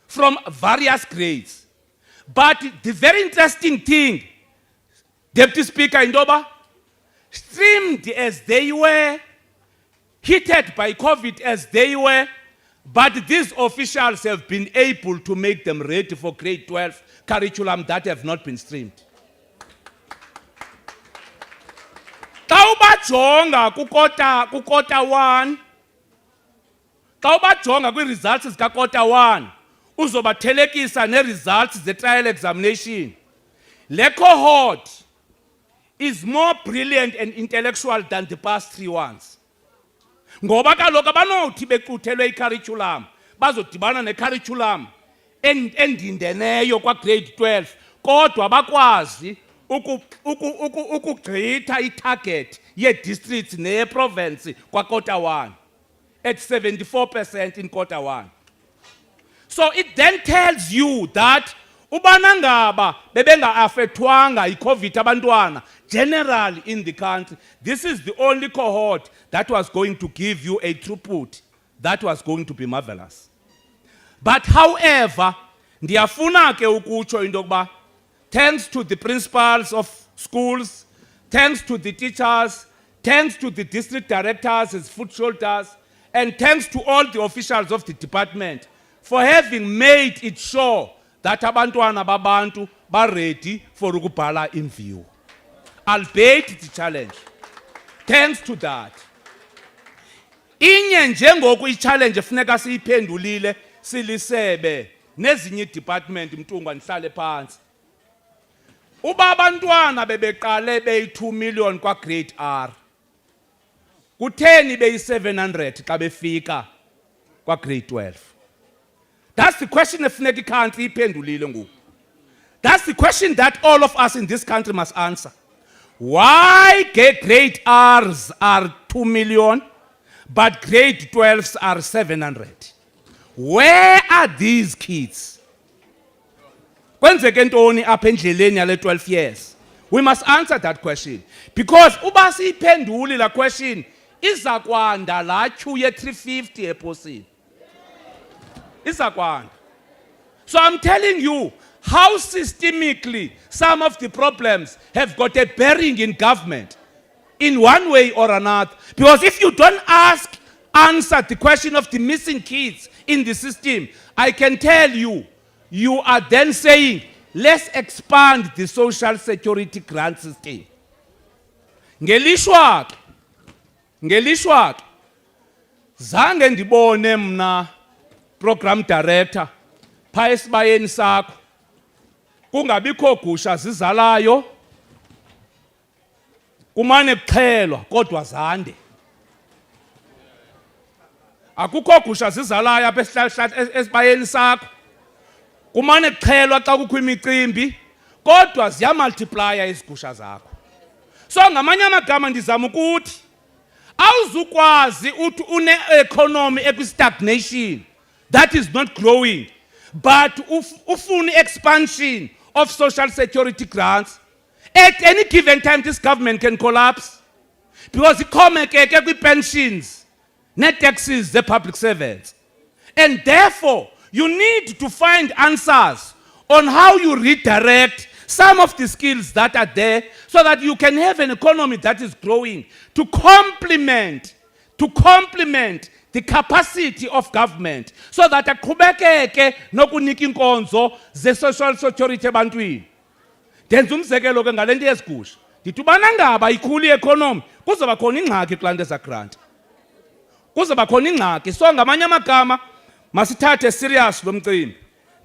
from various grades. But the very interesting thing, Deputy Speaker Indoba, streamed as they were, hit by COVID as they were, but these officials have been able to make them ready for grade 12 curriculum that have not been streamed. Kaubajonga kukota 1. Kaubajonga kwi-results zika kota 1. Uzobathelekisa ne-results ze-trial examination. Le cohort is more brilliant and intellectual than the past 3 ones. Ngoba kaloku abanothi bequthelwe i-curriculum bazodibana ne-curriculum endindeneyo kwa grade 12 kodwa bakwazi ukugqitha i-target ye-districts neye-province kwa quarter 1 at 74% in quarter 1. So it then tells you that ubana ngaba bebenga affectwanga i-COVID abantwana generally in the country, this is the only cohort that was going to give you a throughput that was going to be marvelous. But however, ndiyafuna ke ukutsho into yokuba thanks to the principals of schools, thanks to the teachers, thanks to the district directors as foot soldiers, and thanks to all the officials of the department for having made it sure that abantwana babantu ba ready for ukubhala in view. Albeit the challenge. Thanks to that. Inye njengoku i-challenge efuneka siyiphendulile silisebe nezinye department mntungwa nihlale phansi. Uba abantwana bebeqale beyi-2 million kwa grade R. Kutheni beyi-700 xa befika kwa grade 12. That's the question efuneka i-country iphendulile ngoku. That's the question that all of us in this country must answer. Why grade R's are 2 million, but grade 12s are 700? Where are these kids? Kwenzeke ntoni apha endleleni yale 12 years? We must answer that question. Because uba siyiphenduli la question, iza kwanda la queue ye 350 eposini. Iza kwanda. So I'm telling you, how systemically some of the problems have got a bearing in government in one way or another. Because if you don't answer the question of the missing kids in the system, I can tell you, you are then saying, let's expand the social security grant system. Ngelishwa ke, zange ndibone mna program director pha esibayeni sakho kungabikho gusha zizalayo kumane kuxhelwa kodwa zande. Akukho gusha zizalayo apha esibayeni sakho kumane kuxhelwa xa kukho imicimbi kodwa ziyamultiplya izigusha zakho. So ngamanye amagama ndizama ukuthi awuzukwazi uthi une-economy ekwi-stagnation that is not growing, but ufune expansion of social security grants. At any given time this government can collapse because ixhomekeke kwi-pensions nee-taxes ze-public servants. And therefore you need to find answers on how you redirect some of the skills that are there so that you can have an economy that is growing to complement the capacity of government so that aqhubekeke nokunika inkonzo ze-social security ebantwini. Ndenza umzekelo ke ngale nto yezigusha. Ndithi ubana ngaba ikhulu i-economy kuzoba khona ingxaki kulaa nto eza-grant. Kuzoba khona ingxaki. So ngamanye amagama masithathe serious lo mcimbi.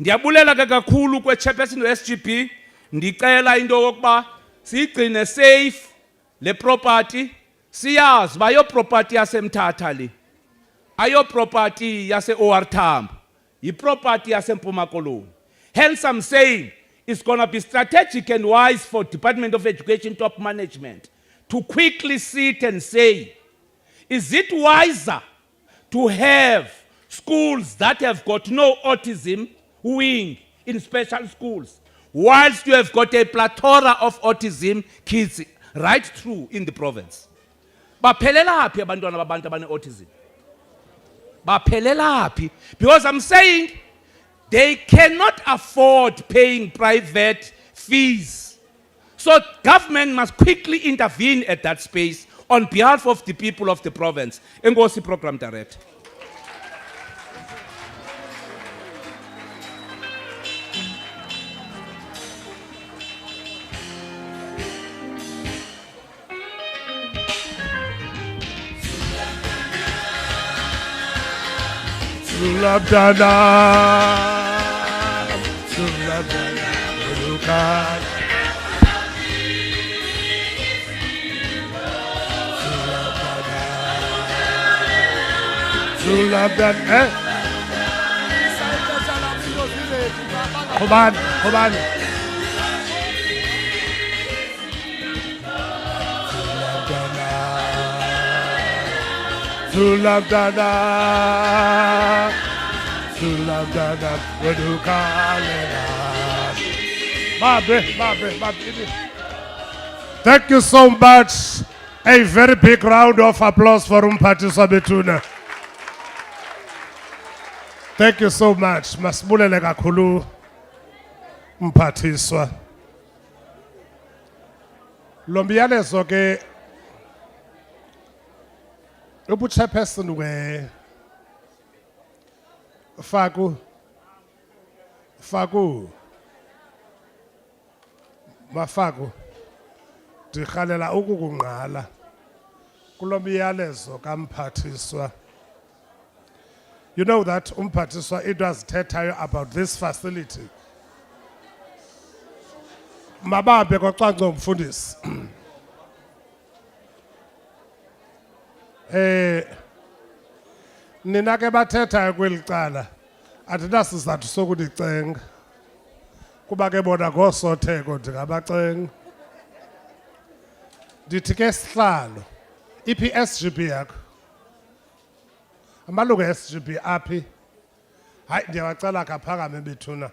Ndiyabulela ke kakhulu kwe-chairperson we-SGB. Ndicela into yokuba siyigcine safe le property, siyazi uba ayo property yaseMthatha le, ayo property yase-OR Tambo, yi-property yaseMpuma Koloni. Hence I'm saying it's going to be strategic and wise for Department of Education top management to quickly sit and say, is it wiser to have schools that have got no autism wing in special schools, whilst you have got a plethora of autism kids right through in the province? Baphelela phi abantwana babantu abane-autism? Baphelela phi? Because I'm saying they cannot afford paying private fees. So government must quickly intervene at that space on behalf of the people of the province. Enkosi Program Director. Sulabdana, Ulukan. Sulabdana, Koban. Sulabdana, thank you so much. A very big round of applause for Umphathiswa Betuna. Thank you so much. Masibulele kakhulu Umphathiswa. Lo myalezo ke ubuchairperson we Faku Mafaku ndikhalela ukukungqala kulo myalezo kaMphathiswa. You know that Umphathiswa it was thethayo about this facility. Mababe kwacangco mfundisi. Nina ke bathethayo kweli cala atinasizathu sokudicenga kuba ke bona ngosotheko ndingabacenga. Ndithi ke sihlalo iphi SGB yakho? Amalungu SGB aphi? Hayi ndiyawacela kaphakame Bethuna.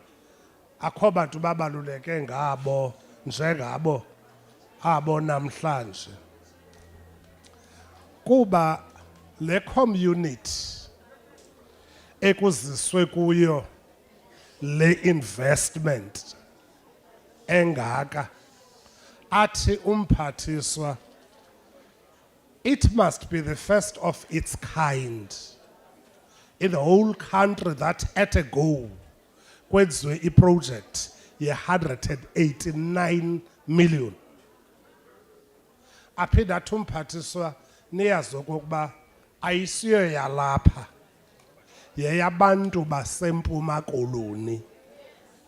Akho bantu babaluleke ngabo njengabo abo namhlanje. Kuba le community ekuziswe kuyo le investment engaka athi umphathiswa it must be the first of its kind in the whole country that at a go kwenziwe iproject ye-189 million. Aphinda athi umphathiswa niyazi okokuba ayisiyo yalapha yeyabantu baseMpuma Koloni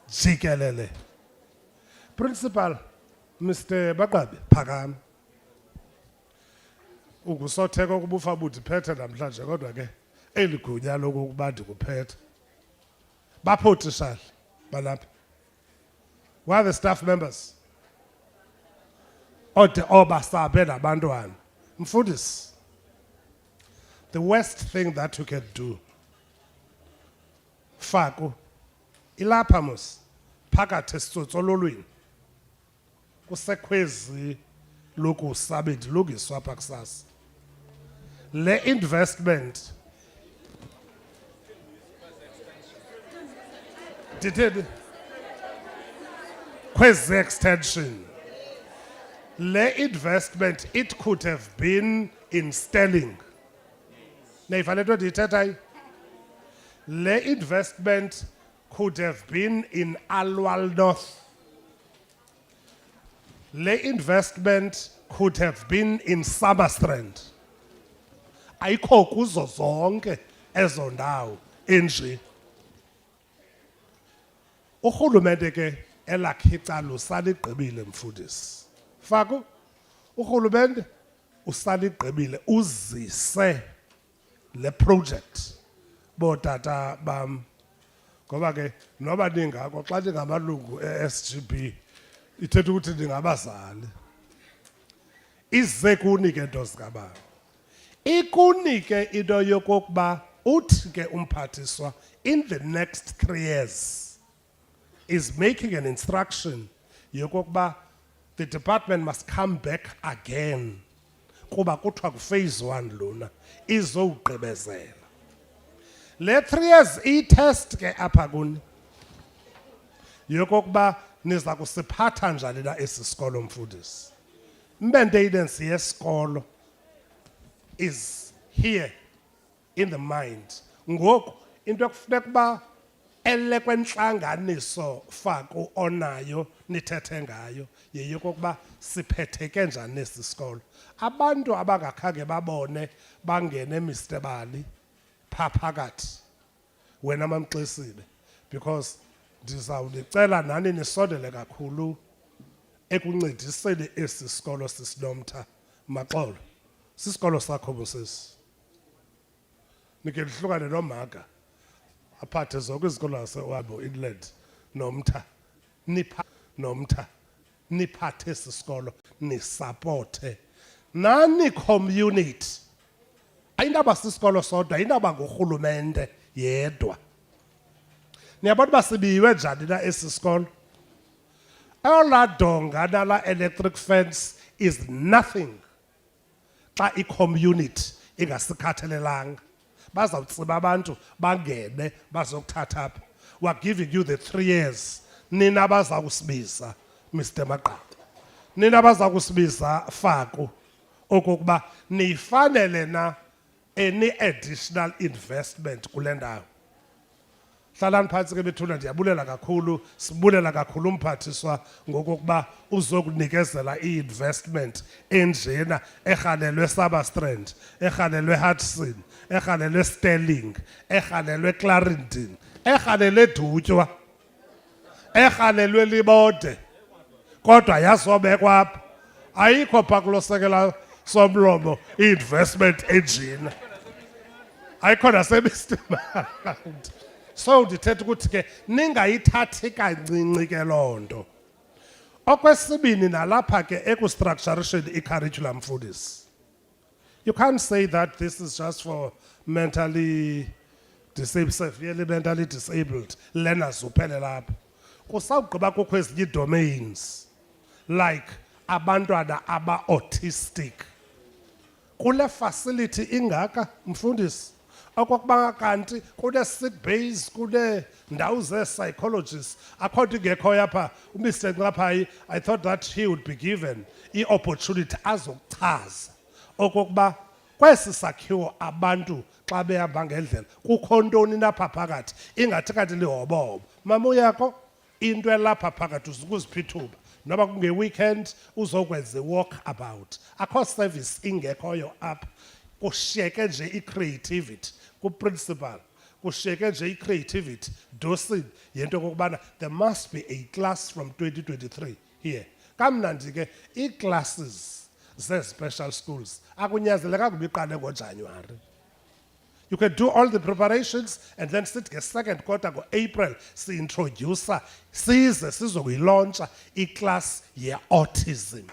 jikelele. Principal Mr. Baqabi phakama. Ukusotheka ukubufa budiphethe namhlanje kodwa ke eligunya lokuba ndikuphethe. Baphothishali balapha. Where are the staff members? Ode obasabe nabantwana. Mfundisi. The worst thing that you can do. Faku. Ilapha mos. Phakathi esitsololweni. Kusekhwezi loku sabe ndilungiswa apha kusasa. Le investment did Kwezi extension. Le investment it could have been in Sterling. Neifanele dithetha. Le investment could have been in Alwal North. Le investment could have been in Summerstrand. Ayikho kuzo zonke ezo ndawo enje. Urhulumente ke elakhe icala usaligqibile mfundisi. Faku urhulumente usaligqibile uzise le project bodata bam ngoba ke noba ningako xa ndingamalungu e-SGB ithetha ukuthi ndingabazali. Ize kunike into zikababa. Ikunike into yokokuba uthi ke umphathiswa in the next 3 years is making an instruction yokokuba the department must come back again kuba kuthiwa phase 1 lona izowugqibezela. Le 3 years i-test ke apha kuni yokokuba niza kusiphatha njani na esi sikolo mfundisi. Maintenance yesikolo is here in the mind. Ngoku into ekufuneka uba elekwenhlanganiso Faku onayo nithethe ngayo yeyokokuba siphetheke njani nesi sikolo. Abantu abangakhange babone bangene Mr. Bali phakathi wena mamxesile because ndizawunicela nani nisondele kakhulu ekuncediseni esi sikolo sisinomtha Maxolo. Sisikolo sakho bosisi. Nike lihlukane noMaga. Aphathe zonke izikolo zasewabo inland nomtha. Niphathe esi sikolo nisupporte. Nani community. Ayindaba sisikolo sodwa, ayindaba ngurhulumente yedwa. Niyabona uba sibiyiwe njani na esi sikolo? Ola donga nala electric fence is nothing. Xa i-community ingasikhathalelanga. Bazawutsiba abantu bangene bazokuthatha apha. We're giving you the 3 years. Nina baza kusibiza Mr. Maqaba. Nina baza kusibiza Faku okokuba nifanele na any additional investment kule ndawo. Hlalani phansi ke bethuna ndiyabulela kakhulu sibulela kakhulu umphathiswa ngokokuba uzokunikezela i-investment enjena erhalelwe Summerstrand, erhalelwe Hudson, erhalelwe Sterling, erhalelwe Clarendon, erhalelwe Dutywa, erhalelwe Libode. Kodwa yasobekwa apha. Ayikho pha kulosekela somlomo i-investment enjena. Ayikho nasemestimandi. So ndithetha ukuthi ke ningayithathi kancinci ke lonto. Okwesibini nalapha ke ekustructuration i-curriculum mfundisi. You can't say that this is just for mentally disabled, severely mentally disabled learners uphele lapha. Kusawugqiba kukho ezinye domains like abantwana aba-autistic. Kule facility ingaka mfundisi okokuba kanti kune sick base kune ndawo ze-psychologists akho nto ingekhoyo apha uMr Ncaphayi. I thought that he would be given i-opportunity azokuchaza okokuba kwesi sakhiwo abantu xa behamba ngendlela kukho ntoni napha phakathi ingathi kanti lihobohobo. Mama uyakho into elapha phakathi uzukuzipha ithuba noba kunge-weekend uzokwenza i-walk about. Akho service ingekhoyo apha, kushiyeke nje i-creativity ku-principal, kushiyeke nje i-creativity dosini yento okokubana there must be a class from 2023 here. Kamnandi ke ii-classes ze-special schools akunyanzelekanga uba iqale ngoJanuwari. You can do all the preparations and then sit nge-second quarter ngo-April si-introducer size sizokuyilauncha i-class ye-autism,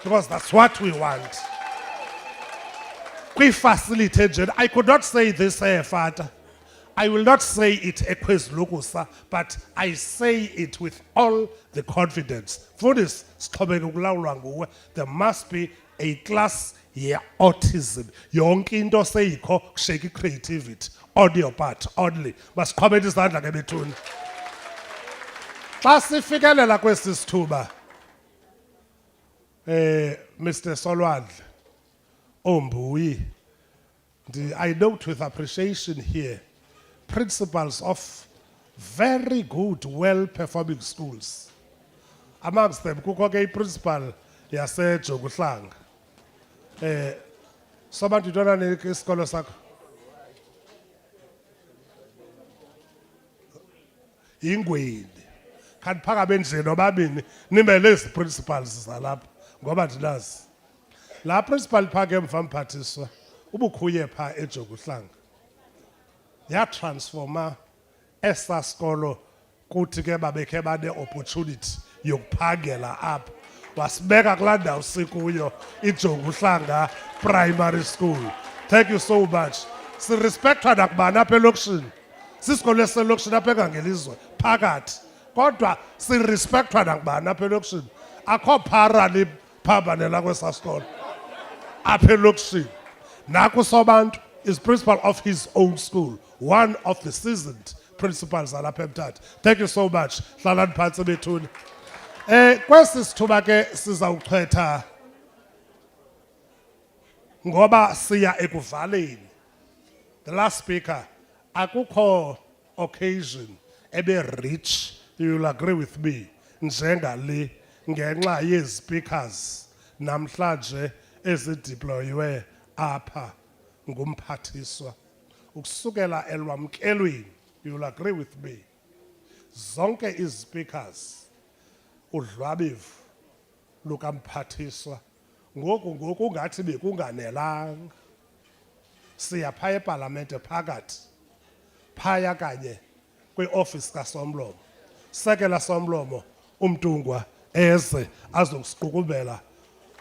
because that's what we want. Kwi-facility enjena, I could not say this, Father. I will not say it ekwezulukusa, but I say it with all the confidence. Fundis, sixhobeke ukulawulwa nguwe. There must be a class ye-autism. Yonke into seyikho kushake i-creativity on your part only. Masiqhobele izandla ke bethuni. Xa sifikelela kwesi sithuba, Mr. Solwandle, Ombuyi, I note with appreciation here principals of very good, well-performing schools. Amongst them, kukho ke i-principal yaseJoguhlanga. Sobantu ntona isikolo sakho? Ingweni. Kanti phakabe nje nobabini nimele ezi principals zalapha ngoba ndinazi. La principal phaka emva mphathiswa ubukhuye pha eJoguhlanga. Yatransforma esa sikolo kuthi ke babekhe bane opportunity yokuphangela apha. Wasibeka kulaa ndawo sikuyo iJoguhlanga Primary School. Thank you so much. Sirespectwa nakubani apha elokishini. Sisikolo eselokishini apha engangelizwe phakathi. Kodwa sirespectwa nakubani apha elokishini. Akho phara liphambanela kwesa sikolo apha elokishini. Naku Sobantu is principal of his own school, one of the seasoned principals alapha eMthatha. Thank you so much. Hlalani phantsi bethuni. Kwesi sithuba ke sizawuchitha ngoba siya ekuvaleni. The last speaker, akukho occasion ebe rich, you'll agree with me, njengale ngenxa yezi-speakers namhlanje ezideployiwe apha ngumphathiswa. Ukusukela elwamkelweni, you'll agree with me, zonke izi-speakers udlwabevu lukamphathiswa ngoku ngathi bekunganelanga. Siya phaya eParlamente phakathi phaya kanye kwi-office kaSomlomo. Sekela Somlomo umntungwa eze azokusiqukumbela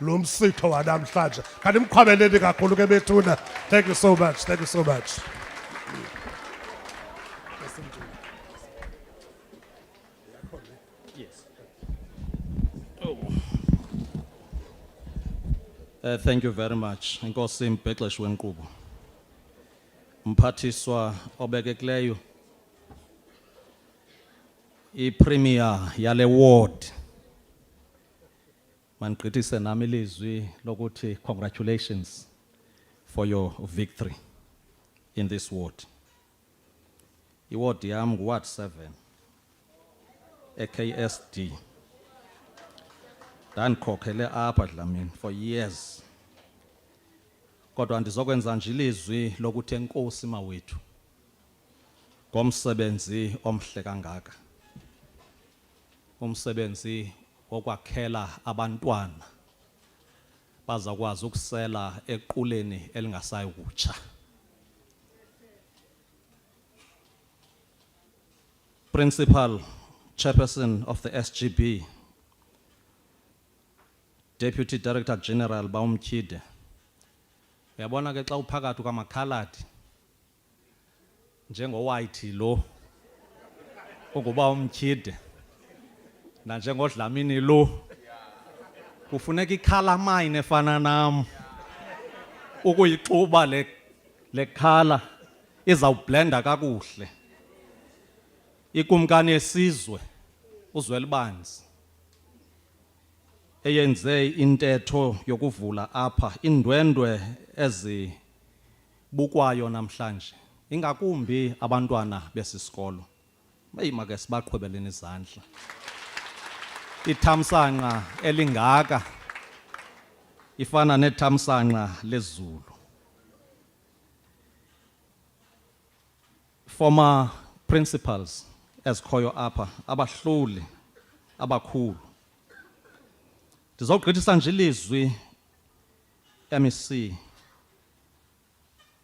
lo msitho wanamhlanje. Kanti imqhwabeleni kakhulu ke bethuna. Thank you so much. Thank you so much. Thank you very much. Inkosi Mbhexeshi wenkqubo. Mphathiswa obekekileyo. I-premier yale ward. Manigqithise nami ilizwi lokuthi congratulations for your victory in this ward. I-ward yam ngu-Ward 7 e-KSD. Ndandikhokhele apha Dlamini for years. Kodwa ndizokwenza nje ilizwi lokuthi enkosi mawethu ngomsebenzi omhle kangaka. Umsebenzi wokwakhela abantwana bazakwazi ukusela equleni elingasayi kutsha. Principal Chairperson of the SGB, Deputy Director General Baumkhide. Uyabona ke xa uphakathi kwamakhaladi njengo-white lo unguba umkhide na njengoDlamini lo kufuneka ikhala mine efana nam ukuyixuba le khala izawublenda kakuhle. Ikumkani yesizwe uZwelibanzi eyenze intetho yokuvula apha indwendwe ezibukwayo namhlanje, ingakumbi abantwana besisikolo. Mayimake sibaqhwebeleni izandla. Ithamsanqa elingaka ifana nethamsanqa lezulu. Former principals ezikhoyo apha, abahluli abakhulu. Ndizogqithisa nje ilizwi MEC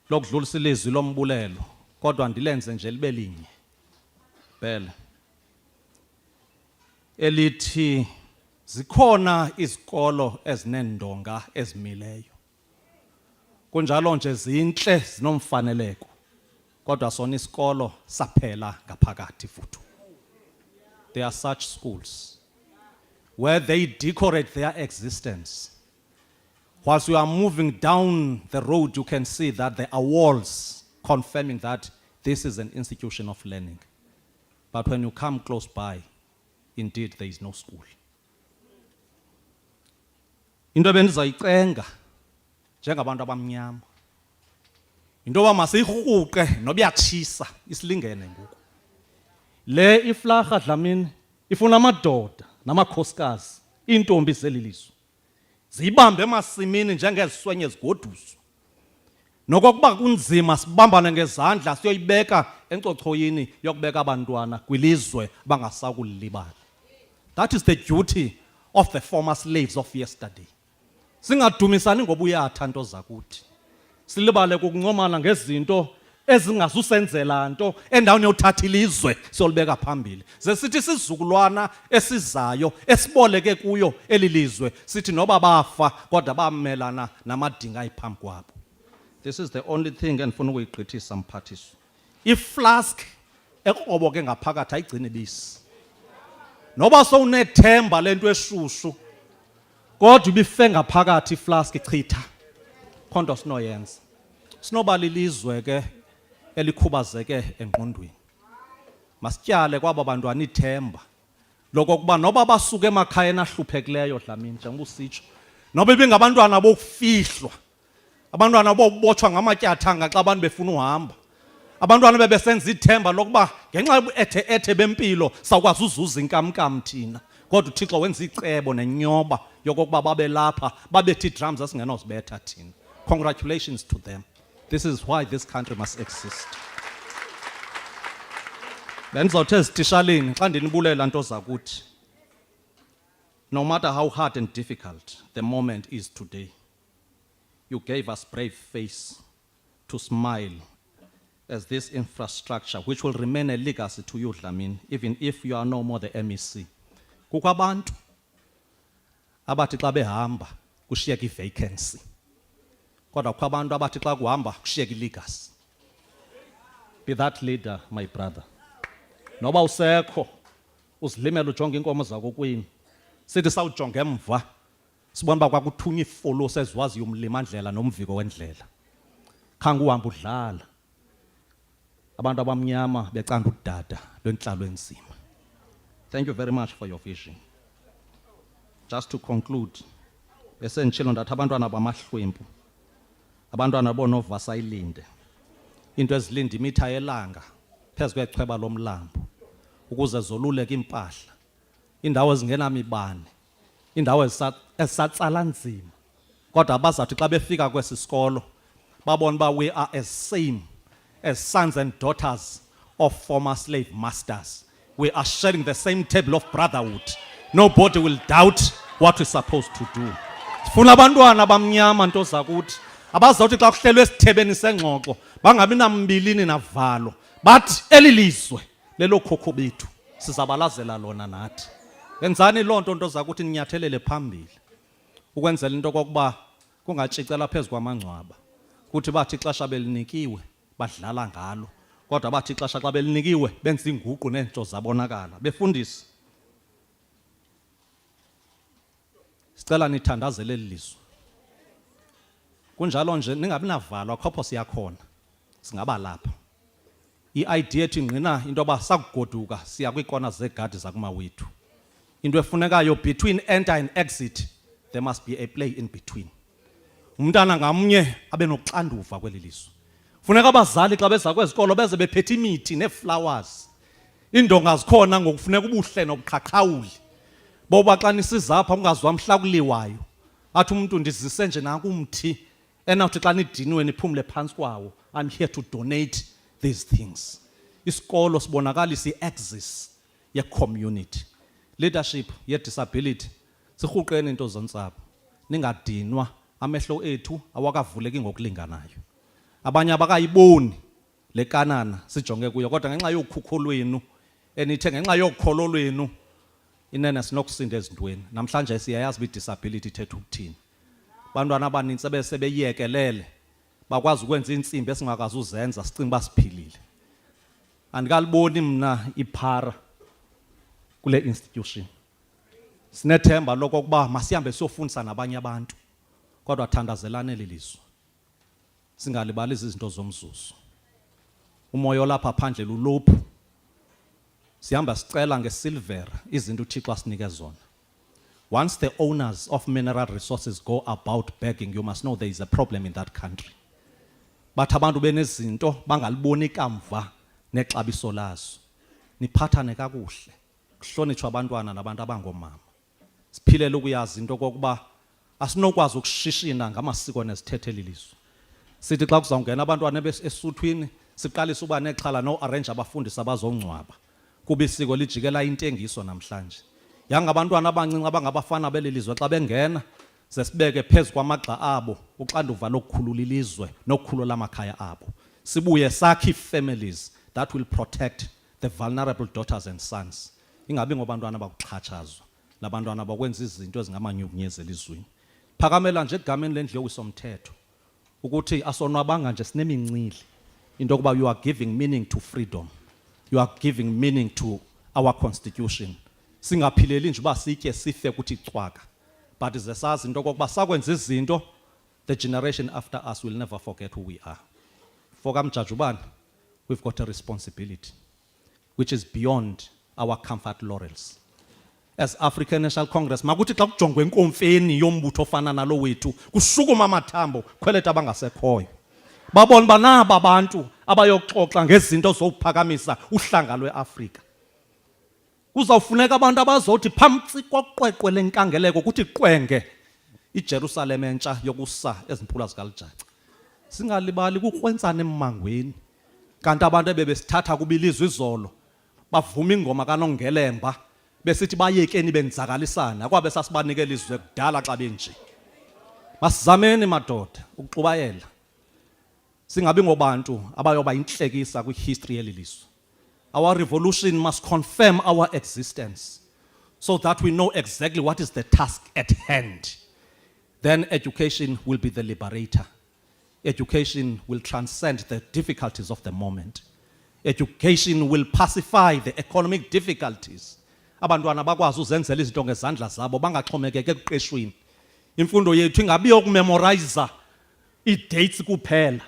lokudlulisa ilizwi lombulelo, kodwa ndilenze nje libe linye. Phela elithi zikhona izikolo ezinendonga ezimileyo. Kunjalo nje zinhle zinomfaneleko. Kodwa sona isikolo saphela ngaphakathi futhu. There are such schools where they decorate their existence. Whilst you are moving down the road, you can see that there are walls confirming that this is an institution of learning. But when you come close by, indeed there is no school. Into ebendizayicenga njengabantu abamnyama, into yoba masiyirhuqe noba iyatshisa isilingene ngoku. Le iflarha Dlamini ifuna amadoda namakhosikazi, iintombi zeli lizwe, ziyibambe emasimini njengeziswenye zigoduswa. Nokokuba kunzima sibambane ngezandla siyoyibeka encochoyini yokubeka abantwana kwilizwe bangasakulibala. That is the duty of the former slaves of yesterday. Singadumisani ngoba uyatha nto zakuthi. Silibale ukuncomana ngezinto ezingazusenzela nto endaweni yothatha ilizwe siyolibeka phambili. Ze sithi sizukulwana esizayo esiboleke kuyo elilizwe sithi noba bafa kodwa bamelana namadinga ayiphambi kwabo. This is the only thing endifuna ukuyigqithisa mphathiswa. Iflask ekroboke ngaphakathi ayigcine ibisi. Noba sowunethemba lento eshushu kodwa ibife ngaphakathi iflask ichitha. Khonto sinoyenza. Sinoba lilizwe ke elikhubazeke engqondweni. Masityale kwabo bantwana ithemba lokokuba noba basuke emakhayeni ahluphekileyo Dlamini njengoba usitsho, noba ibingabantwana bokufihlwa, abantwana bobotshwa ngamatyathanga xa abantu befuna uhamba, abantwana bebesenza ithemba lokuba ngenxa ethe bempilo sawukwazi uzuza inkamnkam thina, kodwa uThixo wenza icebo nenyoba yokokuba babe lapha babethe drums asingenozibetha thina. Congratulations to them. This is why this country must exist. Bendizawuthi ezititshaleni xa ndinibulela nto zakuthi, no matter how hard and difficult the moment is today, you gave us brave face to smile as this infrastructure, which will remain a legacy to you, Dlamini, even if you are no more the MEC. Kukho abantu abathi xa behamba kushiyeka i-vacancy. Kodwa kukho abantu abathi xa kuhamba kushiyeka i-legacy. Be that leader, my brother. Noba usekho uzilimela ujonga inkomo zakokwini, sithi sawujonga emva sibona uba kwakuthunywa ifolosi eziwaziyo umlimandlela nomviko wendlela. Khange uhambe udlala abantu abamnyama becanda udada lwentlalo enzima. Thank you very much for your vision. Just to conclude, besenditshilo ndathi abantwana bamahlwempu, abantwana bonovasa ilinde, into ezilinda imitha yelanga phezu kwechweba lomlambo ukuze zoluleke impahla, indawo ezingenamibane, indawo ezisatsala nzima, kodwa abazathi xa befika kwesi sikolo babona uba we are as same as sons and daughters of former slave masters. We are sharing the same table of brotherhood. Nobody will doubt what we're supposed to do. Sifuna abantwana abamnyama nto zakuthi abazawuthi xa kuhlelwe esithebeni sengxoxo bangabi nambilini navalo, but elilizwe lelo khokho bethu sizabalazela lona nathi. Yenzani loo nto zakuthi ninyathelele phambili ukwenzela into kokuba kungatshicela phezu kwamangcwaba, kuthi bathi ixesha belinikiwe badlala ngalo, kodwa bathi ixesha xa belinikiwe benza inguqu nento zabonakala. Befundisi, sicela nithandazele lelizwe. Kunjalo nje ningabi navalo, akhopho siyakhona. singaba lapha. I-idea ethi ngqina into yoba sakugoduka siya kwiikona zegadi zakumawethu. Into efunekayo between enter and exit, there must be a play in between. Umntana ngamnye abe noxanduva kweli lizwe. Funeka abazali xa beza kwezikolo beze bephethe imithi neeflowers. Iindonga zikhona ngokufuneka ubuhle nobuqhaqhawuli. Boba xa nisiza apha ungaziwa mhlakuliwayo. Athi umuntu ndizise nje nakumthi enawuthi xa nidiniwe niphumle phantsi kwawo. I'm here to donate these things. Isikolo sibonakalisa i-axis ye-community. Leadership ye-disability. Sirhuqeni into zontsapho. Ningadinwa amehlo ethu awakavuleki ngokulinganayo. Abanye abakayiboni le kanana sijonge kuyo kodwa ngenxa yokhukho lwenu enithe ngenxa yokholo lwenu inene sinokusinda ezintweni. Namhlanje siyayazi i-disability ithetha ukuthini. Abantwana abaninzi besebeyiyekelele bakwazi ukwenza insimbi esingakazi uzenza sicinga basiphilile. Andikaliboni mna iphara kule institution. Sinethemba lokokuba masihambe siyofundisa nabanye abantu kodwa thandazelane lelizwe. Singalibali izinto zomzuzu. Umoya lapha phandle lulophu. Sihamba sicela ngesilver izinto uThixo asinike zona. Once the owners of mineral resources go about begging, you must know there is a problem in that country. Bathi abantu benezinto bangaliboni kamva nexabiso lazo. Niphathane kakuhle. Kuhlonitshwa abantwana nabantu abangomama. Siphilele ukuyazi into kokuba asinokwazi ukushishina ngamasiko nezithethe lelizwe. Sithi xa kuzawungena abantwana esuthwini siqalisa uba nexhala no arrange abafundisi abazongcwaba. Kuba isiko lijikela intengiso namhlanje. Yangabantwana abancinci abangabafana belelizwe xa bengena sesibeke phezu kwamagxa abo uxanduva lokukhulula ilizwe nokukhulula amakhaya abo. Sibuye sakhe families that will protect the vulnerable daughters and sons. Ingabi ngobantwana bakuxhatshazwa labantwana bakwenza izinto ezingamanyukunyezi elizweni. Phakamela nje egameni lendlu yowisomthetho ukuthi asonwabanga nje sinemincili into yokuba you are giving meaning to freedom. You are giving meaning to our constitution. Singaphileli nje uba sitye sife ukuthi cwaka. But ze sazi into kokuba sakwenza izinto the generation after us will never forget who we are. For kamjajubani, we've got a responsibility which is beyond our comfort laurels. As African National Congress, makuthi xa kujongwe inkomfeni yombutho ofana nalo wethu kushukuma amathambo khweleta abangasekhoyo. Babona banaba abantu abayoxoxa ngezinto zokuphakamisa uhlanga lweAfrika. Kuzawufuneka abantu abazothi phamtsi koqweqwe lenkangeleko ukuthi qwenge iJerusalem entsha yokusa ezimpula zikaLjaca. Singalibali kukwentsana emangweni. Kanti abantu ebebesithatha kubilizwe izolo bavuma ingoma kaNongelemba besithi bayekeni benzakalisana kwabe sasibanikela izwe kudala xa benje. Masizameni madoda ukuxubayela. Singabi ngobantu abayoba inhlekisa kwihistory yelizwe. Our revolution must confirm our existence so that we know exactly what is the task at hand. Then education will be the liberator. Education will transcend the difficulties of the moment. Education will pacify the economic difficulties. Abantwana bakwazi uzenzela izinto ngezandla zabo bangaxhomekeke ekuqeshweni. Imfundo yethu ingabi yokumemorize i-dates kuphela.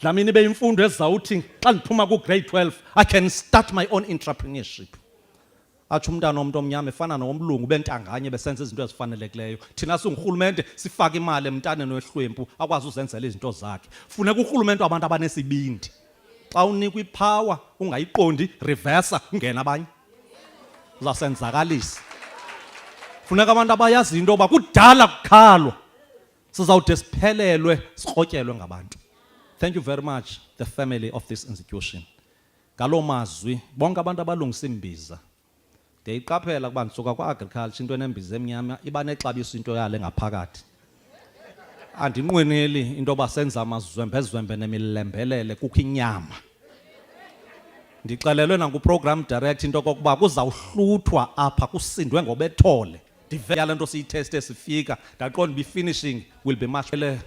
Dlamini be imfundo ezawuthi xa ndiphuma ku-grade 12 I can start my own entrepreneurship. Athi umntana womuntu omnyama efana nomlungu bentanganye besenza izinto ezifanelekileyo. Thina singurhulumente sifaka imali emntaneni wehlwempu akwazi uzenzela izinto zakhe. Funeka urhulumente abantu abanesibindi. Xa unikwa ipower ungayiqondi reversa ungena abanye. Uzasenzakalisa. Funeka abantu abayazi into yoba kudala kukhalwa. Sizawude siphelelwe sikrotyelwe ngabantu. Thank you very much, the family of this institution. Ngalo mazwi bonke abantu abalungisa imbiza. Ndiyiqaphela kuba ndisuka kwa-agriculture into enembiza emnyama iba nexabiso into yale ngaphakathi. Andinqweneli into yoba senza amazwembezwembe nemilembelele kukho inyama. Ndixelelwe nangu-program director into kokuba kuzawuhluthwa apha kusindwe ngobethole. Ndivele le nto siyitheste sifika ndaqonda uba i-finishing will be much better.